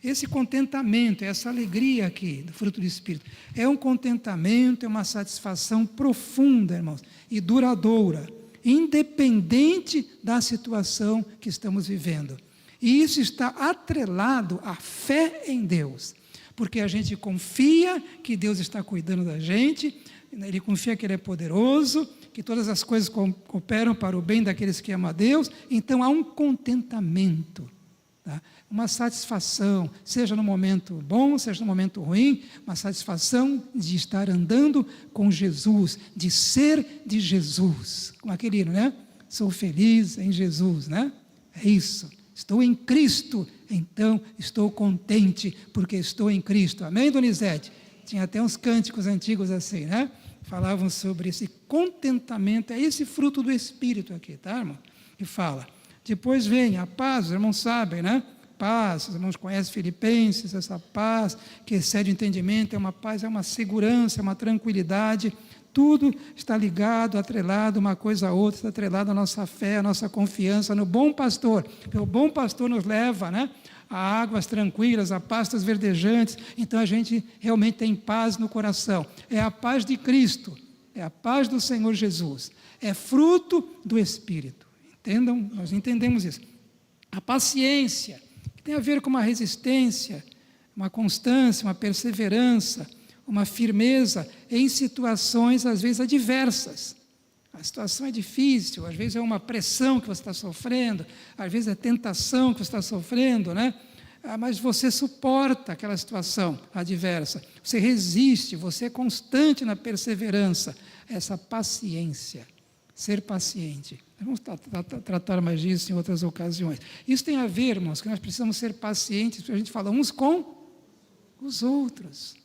Esse contentamento, essa alegria aqui, do fruto do Espírito, é um contentamento, é uma satisfação profunda, irmãos, e duradoura, independente da situação que estamos vivendo. E isso está atrelado à fé em Deus, porque a gente confia que Deus está cuidando da gente, ele confia que Ele é poderoso, que todas as coisas cooperam para o bem daqueles que amam a Deus, então há um contentamento, tá? Uma satisfação, seja no momento bom, seja no momento ruim, uma satisfação de estar andando com Jesus, de ser de Jesus, como aquele hino, né? Sou feliz em Jesus, né? É isso, estou em Cristo, então estou contente porque estou em Cristo. Amém, Donizete? Tinha até uns cânticos antigos assim, né? Falavam sobre esse contentamento, é esse fruto do Espírito aqui, tá, irmão? E fala. Depois vem a paz, os irmãos sabem, né? paz, os irmãos conhecem Filipenses, essa paz que excede o entendimento, é uma paz, é uma segurança, é uma tranquilidade. Tudo está ligado, atrelado uma coisa a outra, está atrelado à nossa fé, à nossa confiança no bom pastor. Porque o bom pastor nos leva, né, a águas tranquilas, a pastos verdejantes. Então a gente realmente tem paz no coração. É a paz de Cristo, é a paz do Senhor Jesus. É fruto do Espírito. Entendam? Nós entendemos isso. A paciência, que tem a ver com uma resistência, uma constância, uma perseverança, uma firmeza em situações, às vezes, adversas. A situação é difícil, às vezes é uma pressão que você está sofrendo, às vezes é tentação que você está sofrendo, né? Mas você suporta aquela situação adversa, você resiste, você é constante na perseverança, essa paciência, ser paciente. Vamos tratar mais disso em outras ocasiões. Isso tem a ver, irmãos, que nós precisamos ser pacientes, porque a gente fala uns com os outros.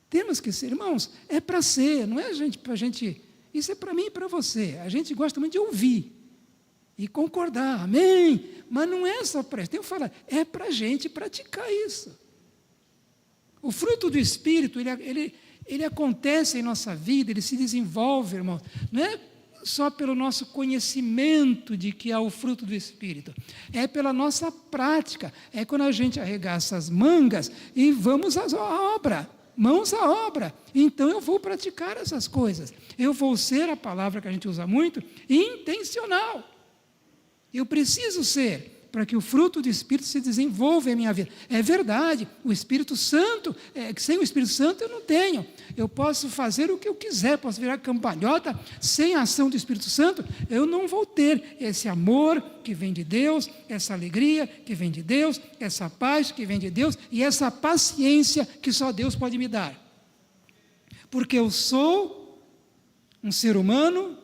Temos que ser, irmãos, é para ser, não é para a gente, isso é para mim e para você. A gente gosta muito de ouvir e concordar, amém? Mas não é só para isso, tem que falar, é para a gente praticar isso. O fruto do Espírito, ele acontece em nossa vida, ele se desenvolve, irmãos, não é só pelo nosso conhecimento de que há o fruto do Espírito, é pela nossa prática, é quando a gente arregaça as mangas e vamos à obra. Mãos à obra. Então eu vou praticar essas coisas. Eu vou ser, a palavra que a gente usa muito, intencional. Eu preciso ser, para que o fruto do Espírito se desenvolva em minha vida. É verdade, o Espírito Santo, sem o Espírito Santo eu não tenho. Eu posso fazer o que eu quiser, posso virar cambalhota, sem a ação do Espírito Santo, eu não vou ter esse amor que vem de Deus, essa alegria que vem de Deus, essa paz que vem de Deus e essa paciência que só Deus pode me dar. Porque eu sou um ser humano,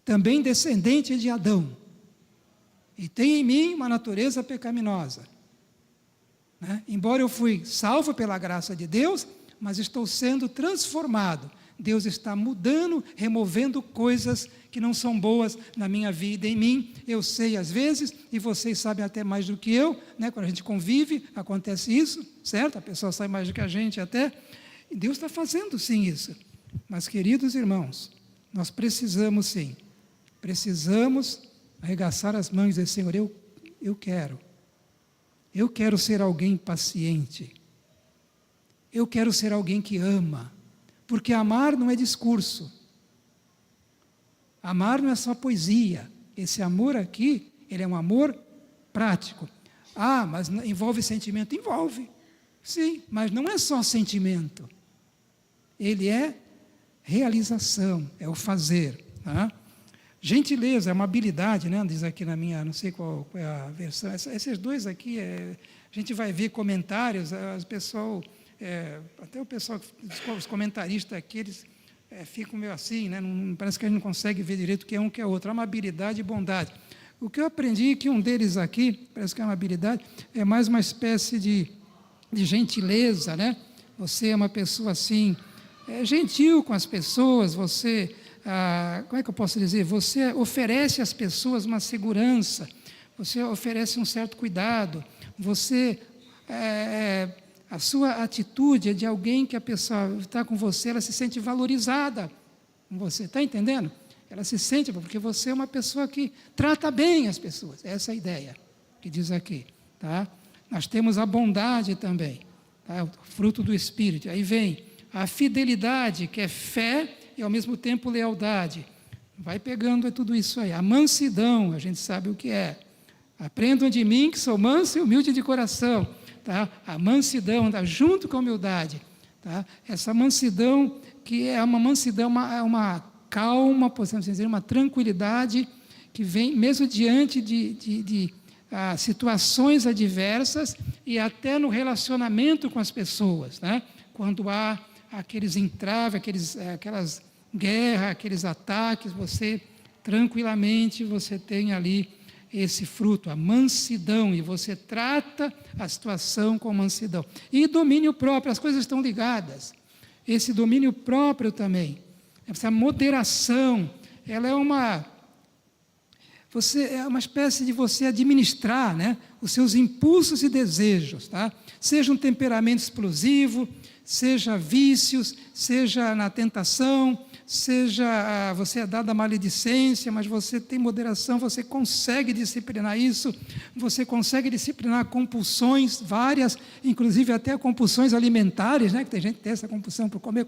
também descendente de Adão. E tem em mim uma natureza pecaminosa. Né? Embora eu fui salvo pela graça de Deus, mas estou sendo transformado. Deus está mudando, removendo coisas que não são boas na minha vida, em mim. Eu sei às vezes, e vocês sabem até mais do que eu, né? Quando a gente convive, acontece isso, certo? A pessoa sabe mais do que a gente até. E Deus está fazendo sim isso. Mas, queridos irmãos, nós precisamos sim, precisamos arregaçar as mãos e dizer, Senhor, eu quero ser alguém paciente, eu quero ser alguém que ama, porque amar não é discurso, amar não é só poesia, esse amor aqui, ele é um amor prático. Mas envolve sentimento? Envolve, sim, mas não é só sentimento, ele é realização, é o fazer, tá? Gentileza é uma habilidade, né? Diz aqui na minha, não sei qual é a versão. Esses dois aqui, a gente vai ver comentários, até o pessoal, os comentaristas aqui, eles ficam meio assim, né? Parece que a gente não consegue ver direito o que é um que é outro. Amabilidade e bondade. O que eu aprendi é que um deles aqui, parece que é uma habilidade, é mais uma espécie de gentileza, né? Você é uma pessoa assim, gentil com as pessoas, você... como é que eu posso dizer? Você oferece às pessoas uma segurança, você oferece um certo cuidado, a sua atitude é de alguém que a pessoa está com você, ela se sente valorizada com você, está entendendo? Ela se sente, porque você é uma pessoa que trata bem as pessoas, essa é a ideia que diz aqui, tá? Nós temos a bondade também, tá? O fruto do Espírito, aí vem a fidelidade, que é fé, e ao mesmo tempo lealdade. Vai pegando tudo isso aí. A mansidão, a gente sabe o que é. Aprendam de mim que sou manso e humilde de coração. Tá? A mansidão anda junto com a humildade. Tá? Essa mansidão, que é uma mansidão, é uma calma, podemos dizer, uma tranquilidade, que vem mesmo diante de situações adversas e até no relacionamento com as pessoas. Né? Quando há aqueles entraves, aquelas guerras, aqueles ataques, você tranquilamente, você tem ali esse fruto, a mansidão, e você trata a situação com mansidão. E domínio próprio, as coisas estão ligadas. Esse domínio próprio também, essa moderação, ela é uma espécie de você administrar, né, os seus impulsos e desejos, tá? Seja um temperamento explosivo, seja vícios, seja na tentação, seja você é dado a maledicência, mas você tem moderação, você consegue disciplinar isso, você consegue disciplinar compulsões várias, inclusive até compulsões alimentares, né? Que tem gente que tem essa compulsão por comer,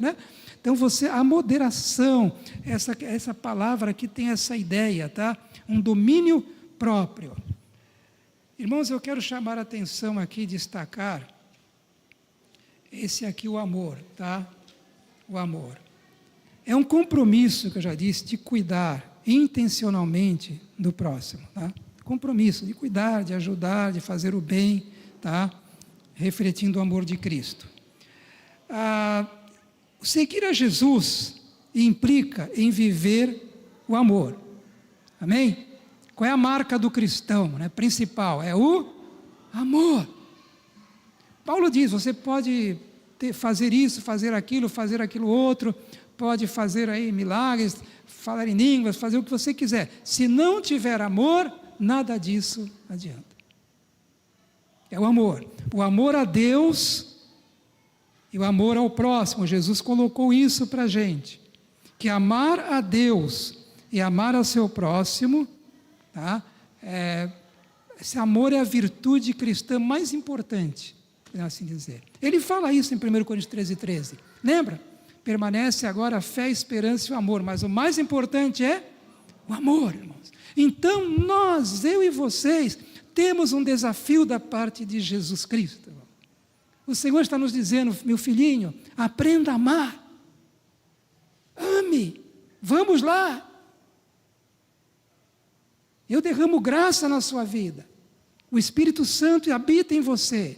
né? Então a moderação, essa palavra aqui tem essa ideia, tá? Um domínio próprio. Irmãos, eu quero chamar a atenção aqui, destacar esse aqui, o amor, tá? O amor. É um compromisso, que eu já disse, de cuidar intencionalmente do próximo, tá? Compromisso de cuidar, de ajudar, de fazer o bem, tá? Refletindo o amor de Cristo. Seguir a Jesus implica em viver o amor. Amém? Qual é a marca do cristão, né? Principal? É o amor. Paulo diz, você pode fazer isso, fazer aquilo outro, pode fazer aí milagres, falar em línguas, fazer o que você quiser. Se não tiver amor, nada disso adianta. É o amor. O amor a Deus e o amor ao próximo. Jesus colocou isso para a gente. Que amar a Deus e amar ao seu próximo, tá? Esse amor é a virtude cristã mais importante, por assim dizer. Ele fala isso em 1 Coríntios 13:13. Lembra? Permanece agora a fé, a esperança e o amor, mas o mais importante é o amor, irmãos. Então, eu e vocês, temos um desafio da parte de Jesus Cristo. Irmão. O Senhor está nos dizendo, meu filhinho, aprenda a amar. Ame. Vamos lá. Eu derramo graça na sua vida. O Espírito Santo habita em você.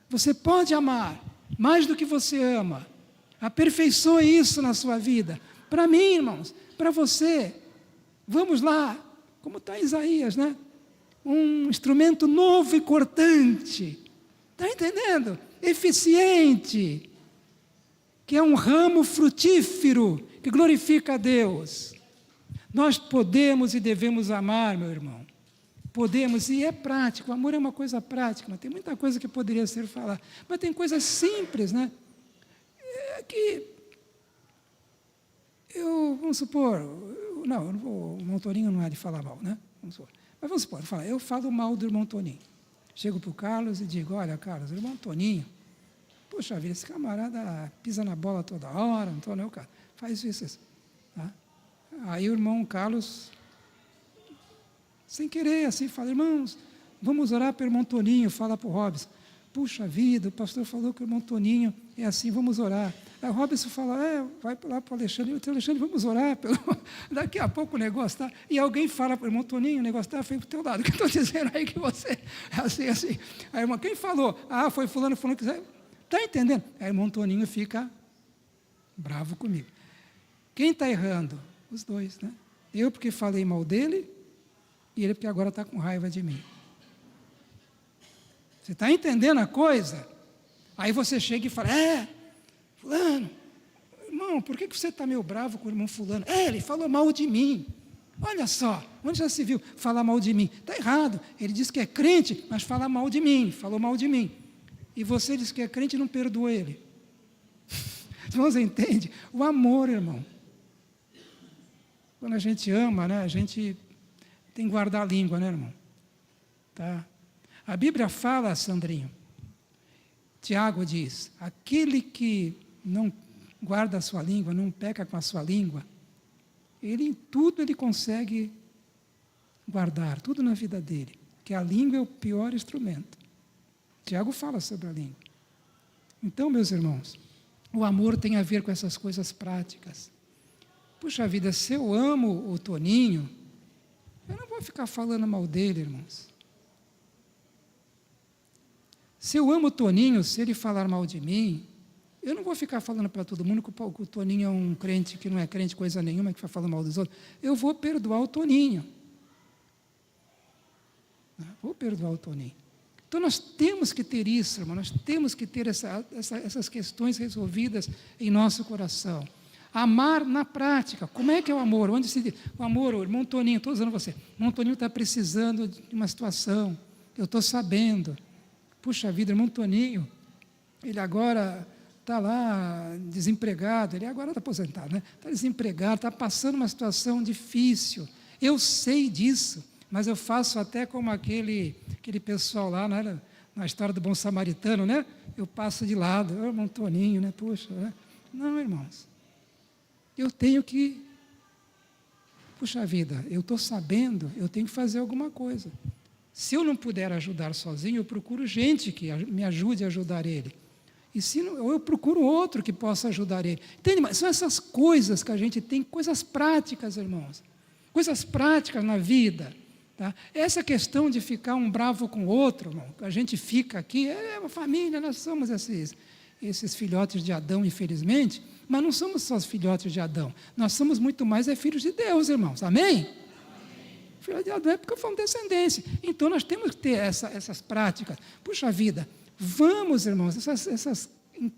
Você pode amar mais do que você ama. Aperfeiçoe isso na sua vida. Para mim, irmãos, para você. Vamos lá, como está Isaías, né? Um instrumento novo e cortante. Está entendendo? Eficiente. Que é um ramo frutífero, que glorifica a Deus. Nós podemos e devemos amar, meu irmão. Podemos, e é prático. O amor é uma coisa prática. Tem muita coisa que poderia ser falada. Mas tem coisas simples, né? Que vamos supor, o irmão Toninho não é de falar mal, né? Mas vamos supor, eu falo mal do irmão Toninho. Chego para o Carlos e digo, olha, Carlos, o irmão Toninho, poxa vida, esse camarada pisa na bola toda hora, não tô, cara, faz isso. Tá? Aí o irmão Carlos, sem querer, assim, fala, irmãos, vamos orar para o irmão Toninho, fala para o Robson. Puxa vida, o pastor falou que o irmão Toninho é assim, vamos orar. Aí o Robson fala, vai lá para o Alexandre, Alexandre, vamos orar. Daqui a pouco o negócio está... E alguém fala para o irmão Toninho, o negócio está feio para o teu lado. O que eu estou dizendo aí que você... Assim. Aí, irmão, quem falou? Foi fulano que está entendendo? Aí o irmão Toninho fica bravo comigo. Quem está errando? Os dois, né? Eu porque falei mal dele e ele porque agora está com raiva de mim. Você está entendendo a coisa? Aí você chega e fala, fulano, irmão, por que você está meio bravo com o irmão fulano? Ele falou mal de mim. Olha só, onde já se viu falar mal de mim? Está errado. Ele diz que é crente, mas fala mal de mim, falou mal de mim. E você diz que é crente e não perdoa ele. Você entende? O amor, irmão. Quando a gente ama, né, a gente tem que guardar a língua, né, irmão? Tá? A Bíblia fala, Sandrinho, Tiago diz, aquele que não guarda a sua língua, não peca com a sua língua, em tudo ele consegue guardar, tudo na vida dele, que a língua é o pior instrumento. Tiago fala sobre a língua. Então, meus irmãos, o amor tem a ver com essas coisas práticas. Puxa vida, se eu amo o Toninho, eu não vou ficar falando mal dele, irmãos. Se eu amo o Toninho, se ele falar mal de mim, eu não vou ficar falando para todo mundo que o Toninho é um crente que não é crente coisa nenhuma, que vai falando mal dos outros. Eu vou perdoar o Toninho. Vou perdoar o Toninho. Então nós temos que ter isso, irmão, nós temos que ter essas questões resolvidas em nosso coração. Amar na prática. Como é que é o amor? Onde se diz? O amor, o irmão Toninho, estou usando você. O irmão Toninho está precisando de uma situação, eu estou sabendo. Puxa vida, irmão Toninho, ele agora está lá desempregado, ele agora está aposentado, né? Está desempregado, está passando uma situação difícil. Eu sei disso, mas eu faço até como aquele pessoal lá, né, na história do bom samaritano, né? Eu passo de lado, irmão Toninho, né? Puxa, né? Não, irmãos, eu tenho que, puxa vida, eu estou sabendo, eu tenho que fazer alguma coisa. Se eu não puder ajudar sozinho, eu procuro gente que me ajude a ajudar ele. E se não, ou eu procuro outro que possa ajudar ele. Entende? Mas são essas coisas que a gente tem, coisas práticas, irmãos. Coisas práticas na vida. Tá? Essa questão de ficar um bravo com o outro, irmão, a gente fica aqui, é uma família, nós somos esses filhotes de Adão, infelizmente, mas não somos só os filhotes de Adão. Nós somos muito mais filhos de Deus, irmãos. Amém? Filho de Adão é porque fomos descendência. Então, nós temos que ter essas práticas. Puxa vida, vamos, irmãos, eu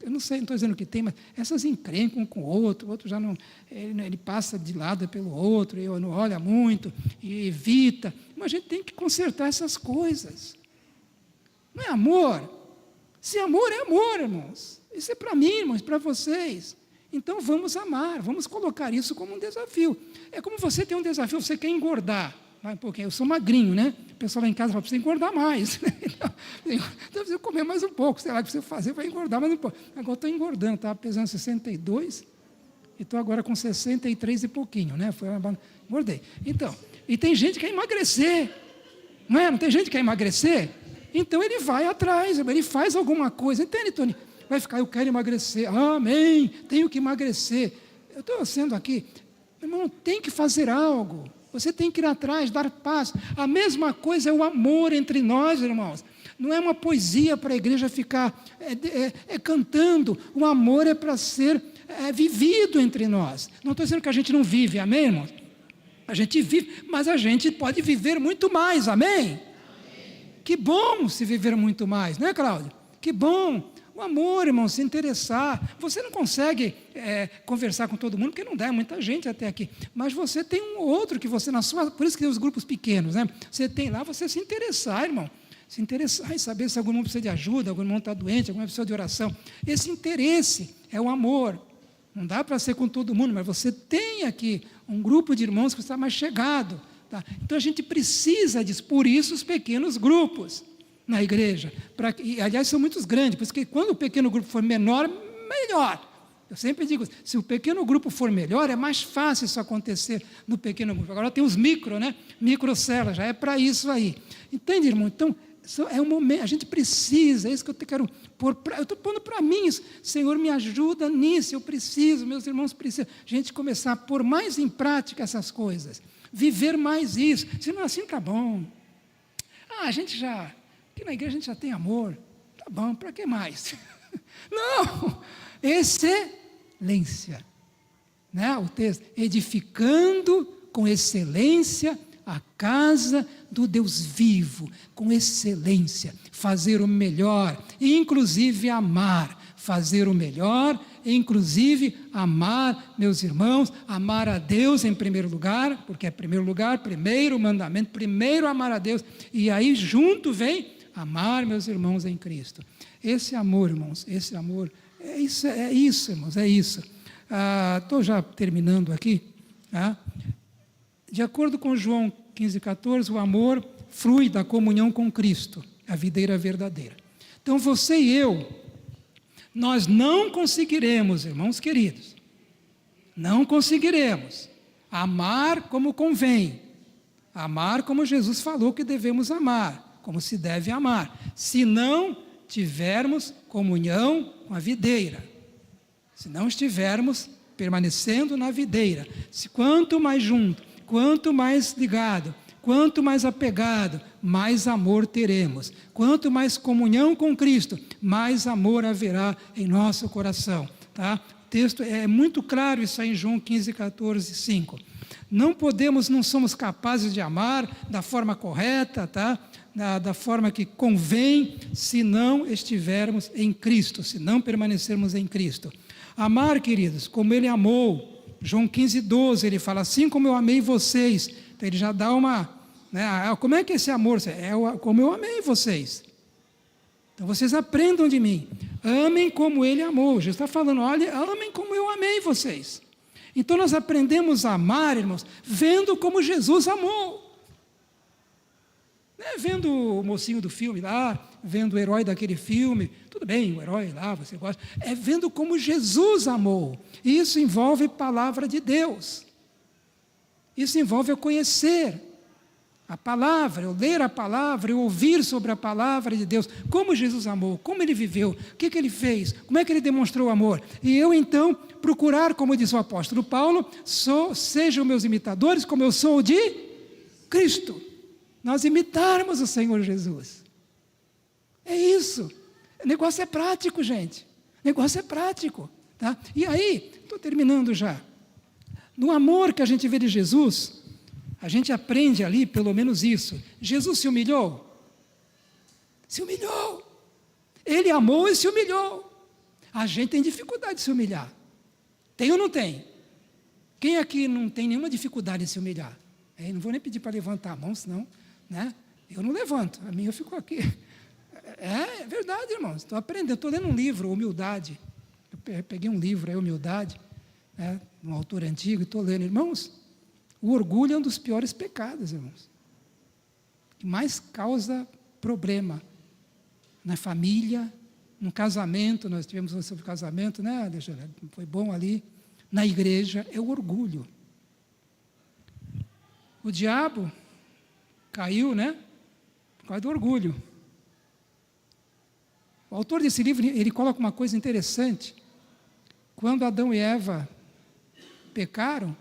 não sei, não estou dizendo que tem, mas essas encrencam um com o outro já não, ele passa de lado pelo outro, ele não olha muito, e evita. Mas a gente tem que consertar essas coisas. Não é amor? Se amor é amor, irmãos. Isso é para mim, irmãos, para vocês. Então, vamos amar, vamos colocar isso como um desafio. É como você tem um desafio, você quer engordar. Porque eu sou magrinho, né? O pessoal lá em casa fala, precisa engordar mais. Então, precisa comer mais um pouco, sei lá, o que você fazer para engordar mais um pouco. Agora eu estou engordando, estava pesando 62 e estou agora com 63 e pouquinho, né? Engordei. Então, e tem gente que quer emagrecer, não é? Não tem gente que quer emagrecer? Então ele vai atrás, ele faz alguma coisa, entende, Tony? Vai ficar, eu quero emagrecer, amém, tenho que emagrecer. Eu estou sendo aqui, irmão, tem que fazer algo. Você tem que ir atrás, dar passo. A mesma coisa é o amor entre nós, irmãos. Não é uma poesia para a igreja ficar cantando. O amor é para ser vivido entre nós. Não estou dizendo que a gente não vive, amém, irmãos? A gente vive, mas a gente pode viver muito mais, amém? Que bom se viver muito mais, não é, Cláudio? Que bom. O amor, irmão, se interessar. Você não consegue conversar com todo mundo, porque não dá muita gente até aqui. Mas você tem um outro que você, por isso que tem os grupos pequenos, né? Você tem lá, você se interessar, irmão. Se interessar e saber se algum irmão precisa de ajuda, algum irmão está doente, algum irmão precisa de oração. Esse interesse é o amor. Não dá para ser com todo mundo, mas você tem aqui um grupo de irmãos que está mais chegado. Tá? Então, a gente precisa disso. Por isso, os pequenos grupos na igreja, e aliás são muitos grandes, por isso que quando o pequeno grupo for menor, melhor. Eu sempre digo, se o pequeno grupo for melhor, é mais fácil isso acontecer no pequeno grupo. Agora tem os microcélulas, já é para isso aí. Entende, irmão? Então, é um momento, a gente precisa, é isso que eu quero pôr, eu estou pondo para mim isso. Senhor, me ajuda nisso, eu preciso, meus irmãos precisam. A gente começar a pôr mais em prática essas coisas, viver mais isso. Se não assim, está bom. A gente já... Aqui na igreja a gente já tem amor, tá bom, para que mais? Não, excelência, né? O texto, edificando com excelência a casa do Deus vivo, com excelência, fazer o melhor, inclusive amar, fazer o melhor, inclusive amar, meus irmãos, amar a Deus em primeiro lugar, porque é primeiro lugar, primeiro mandamento, primeiro amar a Deus, e aí junto vem amar meus irmãos em Cristo. Esse amor, irmãos, esse amor, é isso, irmãos, é isso. Estou já terminando aqui. Tá? De acordo com João 15,14, o amor flui da comunhão com Cristo, a videira verdadeira. Então, você e eu, nós não conseguiremos, irmãos queridos, não conseguiremos amar como convém, amar como Jesus falou que devemos amar, como se deve amar, se não tivermos comunhão com a videira, se não estivermos permanecendo na videira, quanto mais junto, quanto mais ligado, quanto mais apegado, mais amor teremos, quanto mais comunhão com Cristo, mais amor haverá em nosso coração, tá? O texto é muito claro isso aí em João 15,14, 5. Não somos capazes de amar da forma correta, tá? Da forma que convém, se não estivermos em Cristo, se não permanecermos em Cristo. Amar, queridos, como Ele amou. João 15:12, Ele fala, assim como eu amei vocês. Então Ele já dá uma... Né, como é que é esse amor? Como eu amei vocês. Então vocês aprendam de mim. Amem como Ele amou. Jesus está falando, olha, amem como eu amei vocês. Então nós aprendemos a amar, irmãos, vendo como Jesus amou. Não é vendo o mocinho do filme lá, vendo o herói daquele filme. Tudo bem, o herói lá, você gosta. É vendo como Jesus amou. E isso envolve palavra de Deus. Isso envolve eu conhecer a palavra, eu ler a palavra, eu ouvir sobre a palavra de Deus, como Jesus amou, como Ele viveu, o que Ele fez, como é que Ele demonstrou o amor. E eu, então, procurar, como diz o apóstolo Paulo, sejam meus imitadores, como eu sou o de Cristo. Nós imitarmos o Senhor Jesus. É isso. O negócio é prático, gente. O negócio é prático. Tá? E aí, estou terminando já. No amor que a gente vê de Jesus, a gente aprende ali pelo menos isso. Jesus se humilhou? Se humilhou. Ele amou e se humilhou. A gente tem dificuldade de se humilhar. Tem ou não tem? Quem aqui não tem nenhuma dificuldade em se humilhar? Não vou nem pedir para levantar a mão, senão, né? Eu não levanto, a minha ficou aqui. É verdade, irmãos. Estou aprendendo, estou lendo um livro, Humildade. Eu peguei um livro, Humildade, né, um autor antigo, e estou lendo. Irmãos, o orgulho é um dos piores pecados, irmãos. Que mais causa problema na família, no casamento. Nós tivemos sobre casamento, né? Foi bom ali. Na igreja, é o orgulho. O diabo caiu, né? Por causa do orgulho. O autor desse livro, ele coloca uma coisa interessante. Quando Adão e Eva pecaram,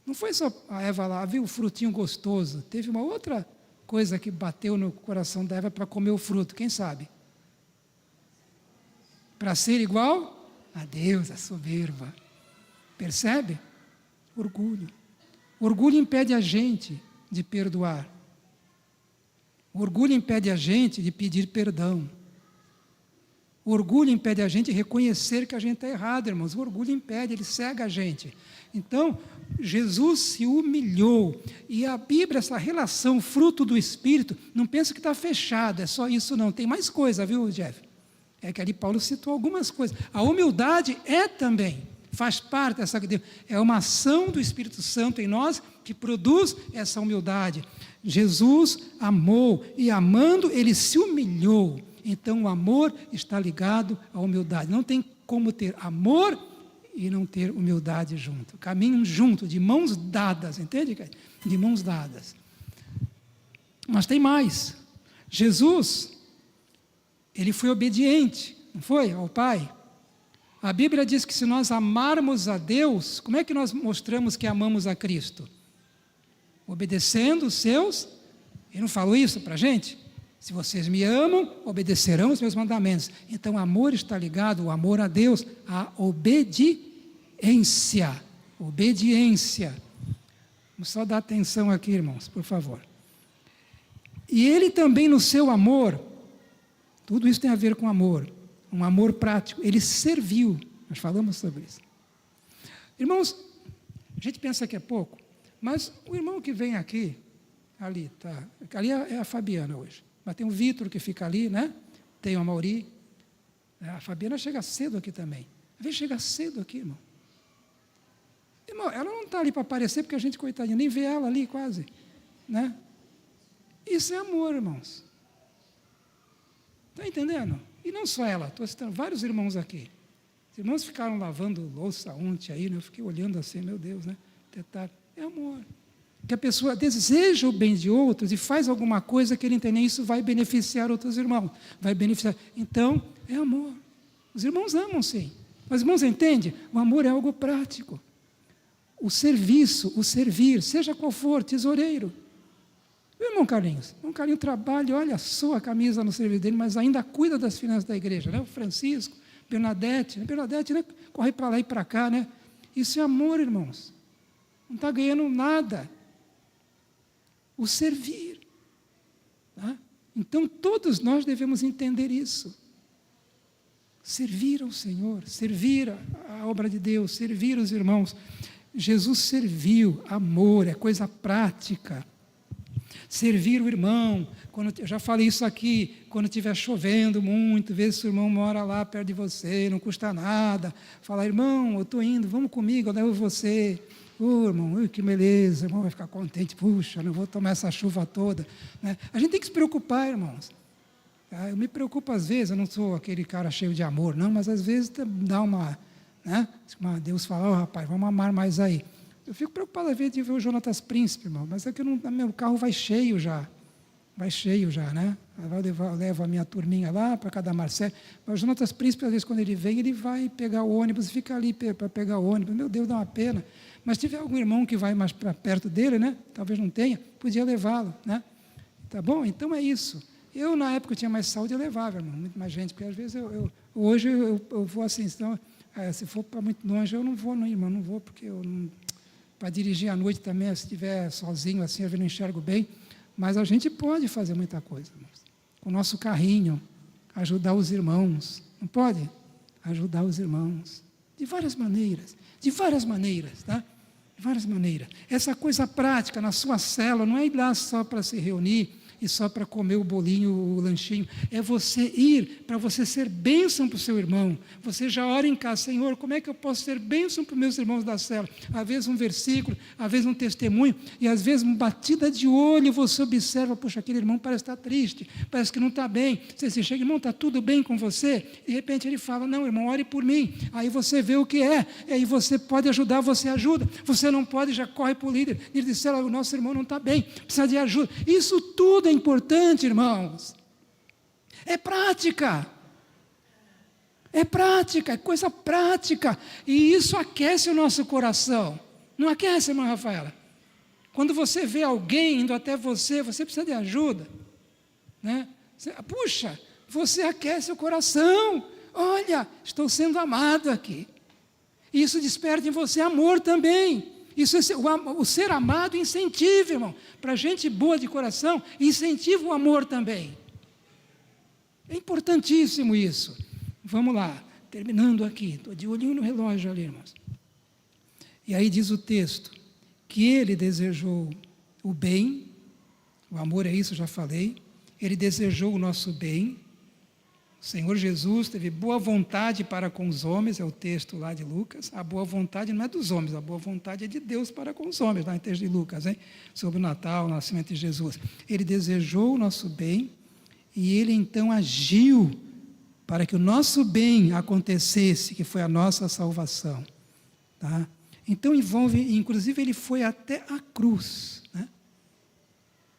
não foi só a Eva lá, viu o frutinho gostoso. Teve uma outra coisa que bateu no coração da Eva para comer o fruto, quem sabe? Para ser igual a Deus, a soberba. Percebe? Orgulho. Orgulho impede a gente de perdoar. O orgulho impede a gente de pedir perdão. O orgulho impede a gente de reconhecer que a gente está errado, irmãos. O orgulho impede, ele cega a gente. Então, Jesus se humilhou. E a Bíblia, essa relação, fruto do Espírito, não pensa que está fechado, é só isso não. Tem mais coisa, viu, Jeff? É que ali Paulo citou algumas coisas. A humildade é também, faz parte dessa... É uma ação do Espírito Santo em nós que produz essa humildade. Jesus amou e amando, ele se humilhou. Então o amor está ligado à humildade. Não tem como ter amor e não ter humildade junto. Caminham junto, de mãos dadas, entende? De mãos dadas. Mas tem mais. Jesus, ele foi obediente, não foi? Ao Pai. A Bíblia diz que se nós amarmos a Deus, como é que nós mostramos que amamos a Cristo? Obedecendo os seus... Ele não falou isso para a gente? Se vocês me amam, obedecerão os meus mandamentos. Então, amor está ligado, o amor a Deus, à obediência. Obediência. Vamos só dar atenção aqui, irmãos, por favor. E ele também, no seu amor, tudo isso tem a ver com amor, um amor prático, ele serviu. Nós falamos sobre isso. Irmãos, a gente pensa que é pouco, mas o irmão que vem aqui, ali, tá? Ali é a Fabiana hoje. Mas tem o Vitor que fica ali, né? Tem o Mauri. A Fabiana chega cedo aqui também. Vem chegar cedo aqui, irmão. Irmão, ela não está ali para aparecer, porque a gente, coitadinha, nem vê ela ali quase. Né? Isso é amor, irmãos. Está entendendo? E não só ela, estou citando vários irmãos aqui. Os irmãos ficaram lavando louça ontem aí, né? Eu fiquei olhando assim, meu Deus, né? É amor. Que a pessoa deseja o bem de outros e faz alguma coisa que ele entende, isso vai beneficiar outros irmãos, vai beneficiar. Então, é amor. Os irmãos amam, sim. Mas os irmãos entendem? O amor é algo prático. O serviço, o servir, seja qual for, tesoureiro. O irmão Carlinhos trabalha, olha só a camisa no serviço dele, mas ainda cuida das finanças da igreja, né? O Francisco, Bernadette, né? Corre para lá e para cá, né? Isso é amor, irmãos. Não está ganhando nada. O servir. Tá? Então, todos nós devemos entender isso. Servir ao Senhor, servir a obra de Deus, servir os irmãos. Jesus serviu, amor, é coisa prática. Servir o irmão, eu já falei isso aqui, quando estiver chovendo muito, vê se o irmão mora lá perto de você, não custa nada. Fala, irmão, eu estou indo, vamos comigo, eu levo você. Irmão, que beleza, o irmão vai ficar contente, puxa, não vou tomar essa chuva toda. Né? A gente tem que se preocupar, irmãos. Eu me preocupo às vezes, eu não sou aquele cara cheio de amor, não, mas às vezes dá uma, né? Deus fala, rapaz, vamos amar mais aí. Eu fico preocupado às vezes de ver o Jonatas Príncipe, irmão, mas é que meu carro vai cheio já, né? Eu levo a minha turminha lá para cada Marcelo. Mas o Jonatas Príncipe, às vezes, quando ele vem, ele vai pegar o ônibus e fica ali para pegar o ônibus. Meu Deus, dá uma pena. Mas se tiver algum irmão que vai mais para perto dele, né? Talvez não tenha, podia levá-lo, né? Tá bom? Então é isso. Eu, na época, eu tinha mais saúde, eu levava, irmão, muito mais gente, porque às vezes hoje eu vou assim, então, se for para muito longe, eu não vou, não, irmão, não vou, porque para dirigir à noite também, se estiver sozinho, assim, eu não enxergo bem, mas a gente pode fazer muita coisa, irmãos, com o nosso carrinho, ajudar os irmãos, não pode? Ajudar os irmãos, de várias maneiras, tá? De várias maneiras. Essa coisa prática na sua célula, não é ir lá só para se reunir, e só para comer o bolinho, o lanchinho. É você ir para você ser bênção para o seu irmão. Você já ora em casa, Senhor, como é que eu posso ser bênção para os meus irmãos da célula? Às vezes um versículo, às vezes um testemunho, e às vezes uma batida de olho, você observa, puxa, aquele irmão parece estar triste, parece que não está bem. Você chega, irmão, está tudo bem com você? De repente ele fala, não, irmão, ore por mim. Aí você vê o que é, e aí você pode ajudar, você ajuda. Você não pode, já corre para o líder. Ele disse, o nosso irmão não está bem, precisa de ajuda. Isso tudo é importante, irmãos. É prática, é coisa prática, e isso aquece o nosso coração. Não aquece, irmã Rafaela? Quando você vê alguém indo até você, você precisa de ajuda, né? Puxa, você aquece o coração. Olha, estou sendo amado aqui. Isso desperta em você amor também. Isso, o ser amado incentiva, irmão. Para gente boa de coração, incentiva o amor também. É importantíssimo isso. Vamos lá, terminando aqui. Estou de olhinho no relógio ali, irmãos. E aí diz o texto, que ele desejou o bem, o amor é isso, já falei. Ele desejou o nosso bem. O Senhor Jesus teve boa vontade para com os homens, é o texto lá de Lucas. A boa vontade não é dos homens, a boa vontade é de Deus para com os homens, lá no texto de Lucas, hein? Sobre o Natal, o nascimento de Jesus. Ele desejou o nosso bem e ele então agiu para que o nosso bem acontecesse, que foi a nossa salvação. Tá? Então envolve, inclusive ele foi até a cruz, né?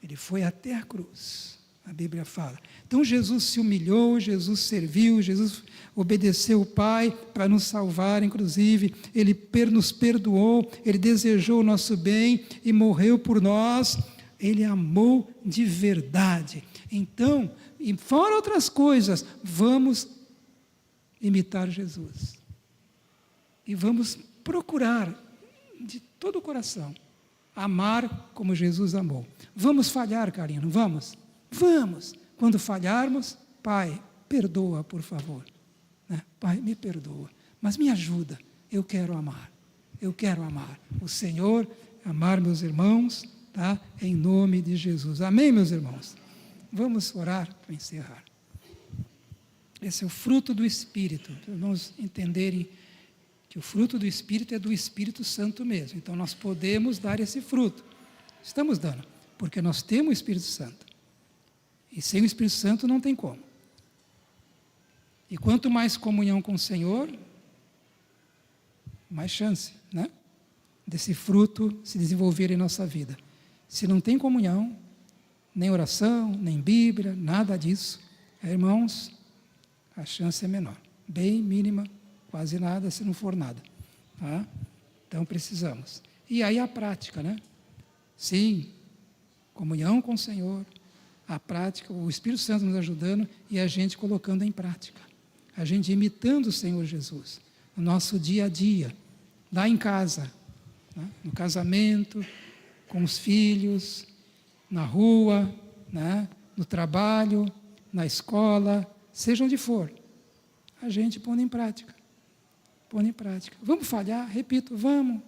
Ele foi até a cruz. A Bíblia fala. Então Jesus se humilhou, Jesus serviu, Jesus obedeceu o Pai para nos salvar, inclusive, Ele nos perdoou, Ele desejou o nosso bem e morreu por nós, Ele amou de verdade. Então, e fora outras coisas, vamos imitar Jesus. E vamos procurar, de todo o coração, amar como Jesus amou. Vamos falhar, Carino, vamos? Vamos, quando falharmos, Pai, perdoa, por favor. Né? Pai, me perdoa, mas me ajuda, eu quero amar o Senhor, amar meus irmãos, tá? Em nome de Jesus. Amém, meus irmãos? Vamos orar para encerrar. Esse é o fruto do Espírito, para os irmãos entenderem que o fruto do Espírito é do Espírito Santo mesmo. Então, nós podemos dar esse fruto. Estamos dando, porque nós temos o Espírito Santo. E sem o Espírito Santo não tem como. E quanto mais comunhão com o Senhor, mais chance, né? Desse fruto se desenvolver em nossa vida. Se não tem comunhão, nem oração, nem Bíblia, nada disso, irmãos, a chance é menor. Bem mínima, quase nada, se não for nada. Tá? Então precisamos. E aí a prática, né? Sim, comunhão com o Senhor, a prática, o Espírito Santo nos ajudando e a gente colocando em prática. A gente imitando o Senhor Jesus, no nosso dia a dia, lá em casa, né? No casamento, com os filhos, na rua, né? No trabalho, na escola, seja onde for. a gente pondo em prática. Pondo em prática. Vamos falhar? Repito, vamos.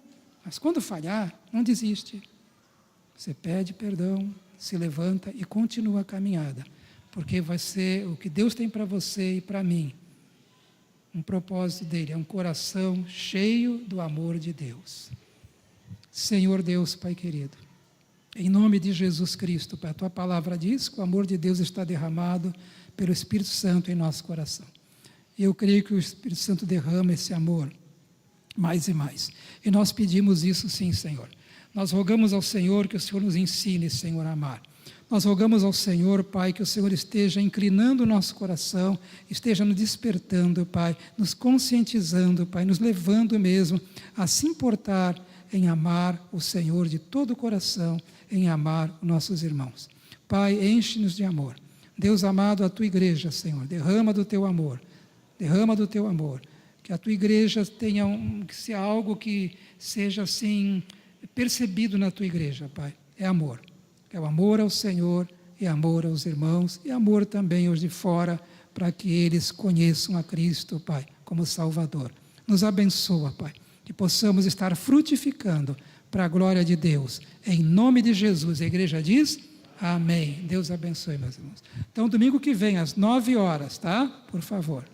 Mas quando falhar, não desiste. Você pede perdão, se levanta e continua a caminhada. Porque vai ser o que Deus tem para você e para mim. Um propósito dele, é um coração cheio do amor de Deus. Senhor Deus, Pai querido, em nome de Jesus Cristo, Pai, a Tua palavra diz que o amor de Deus está derramado pelo Espírito Santo em nosso coração. E eu creio que o Espírito Santo derrama esse amor mais e mais. E nós pedimos isso sim, Senhor. Nós rogamos ao Senhor que o Senhor nos ensine, Senhor, a amar. Nós rogamos ao Senhor, Pai, que o Senhor esteja inclinando o nosso coração, esteja nos despertando, Pai, nos conscientizando, Pai, nos levando mesmo a se importar em amar o Senhor de todo o coração, em amar nossos irmãos. Pai, enche-nos de amor. Deus amado, a Tua igreja, Senhor, derrama do Teu amor, que a Tua igreja tenha que ser algo que seja assim percebido na Tua igreja, Pai, é amor. É o amor ao Senhor, é amor aos irmãos, e amor também aos de fora, para que eles conheçam a Cristo, Pai, como Salvador. Nos abençoa, Pai, que possamos estar frutificando para a glória de Deus. Em nome de Jesus, a igreja diz, amém. Deus abençoe, meus irmãos. Então, domingo que vem, às 9 horas, tá? Por favor.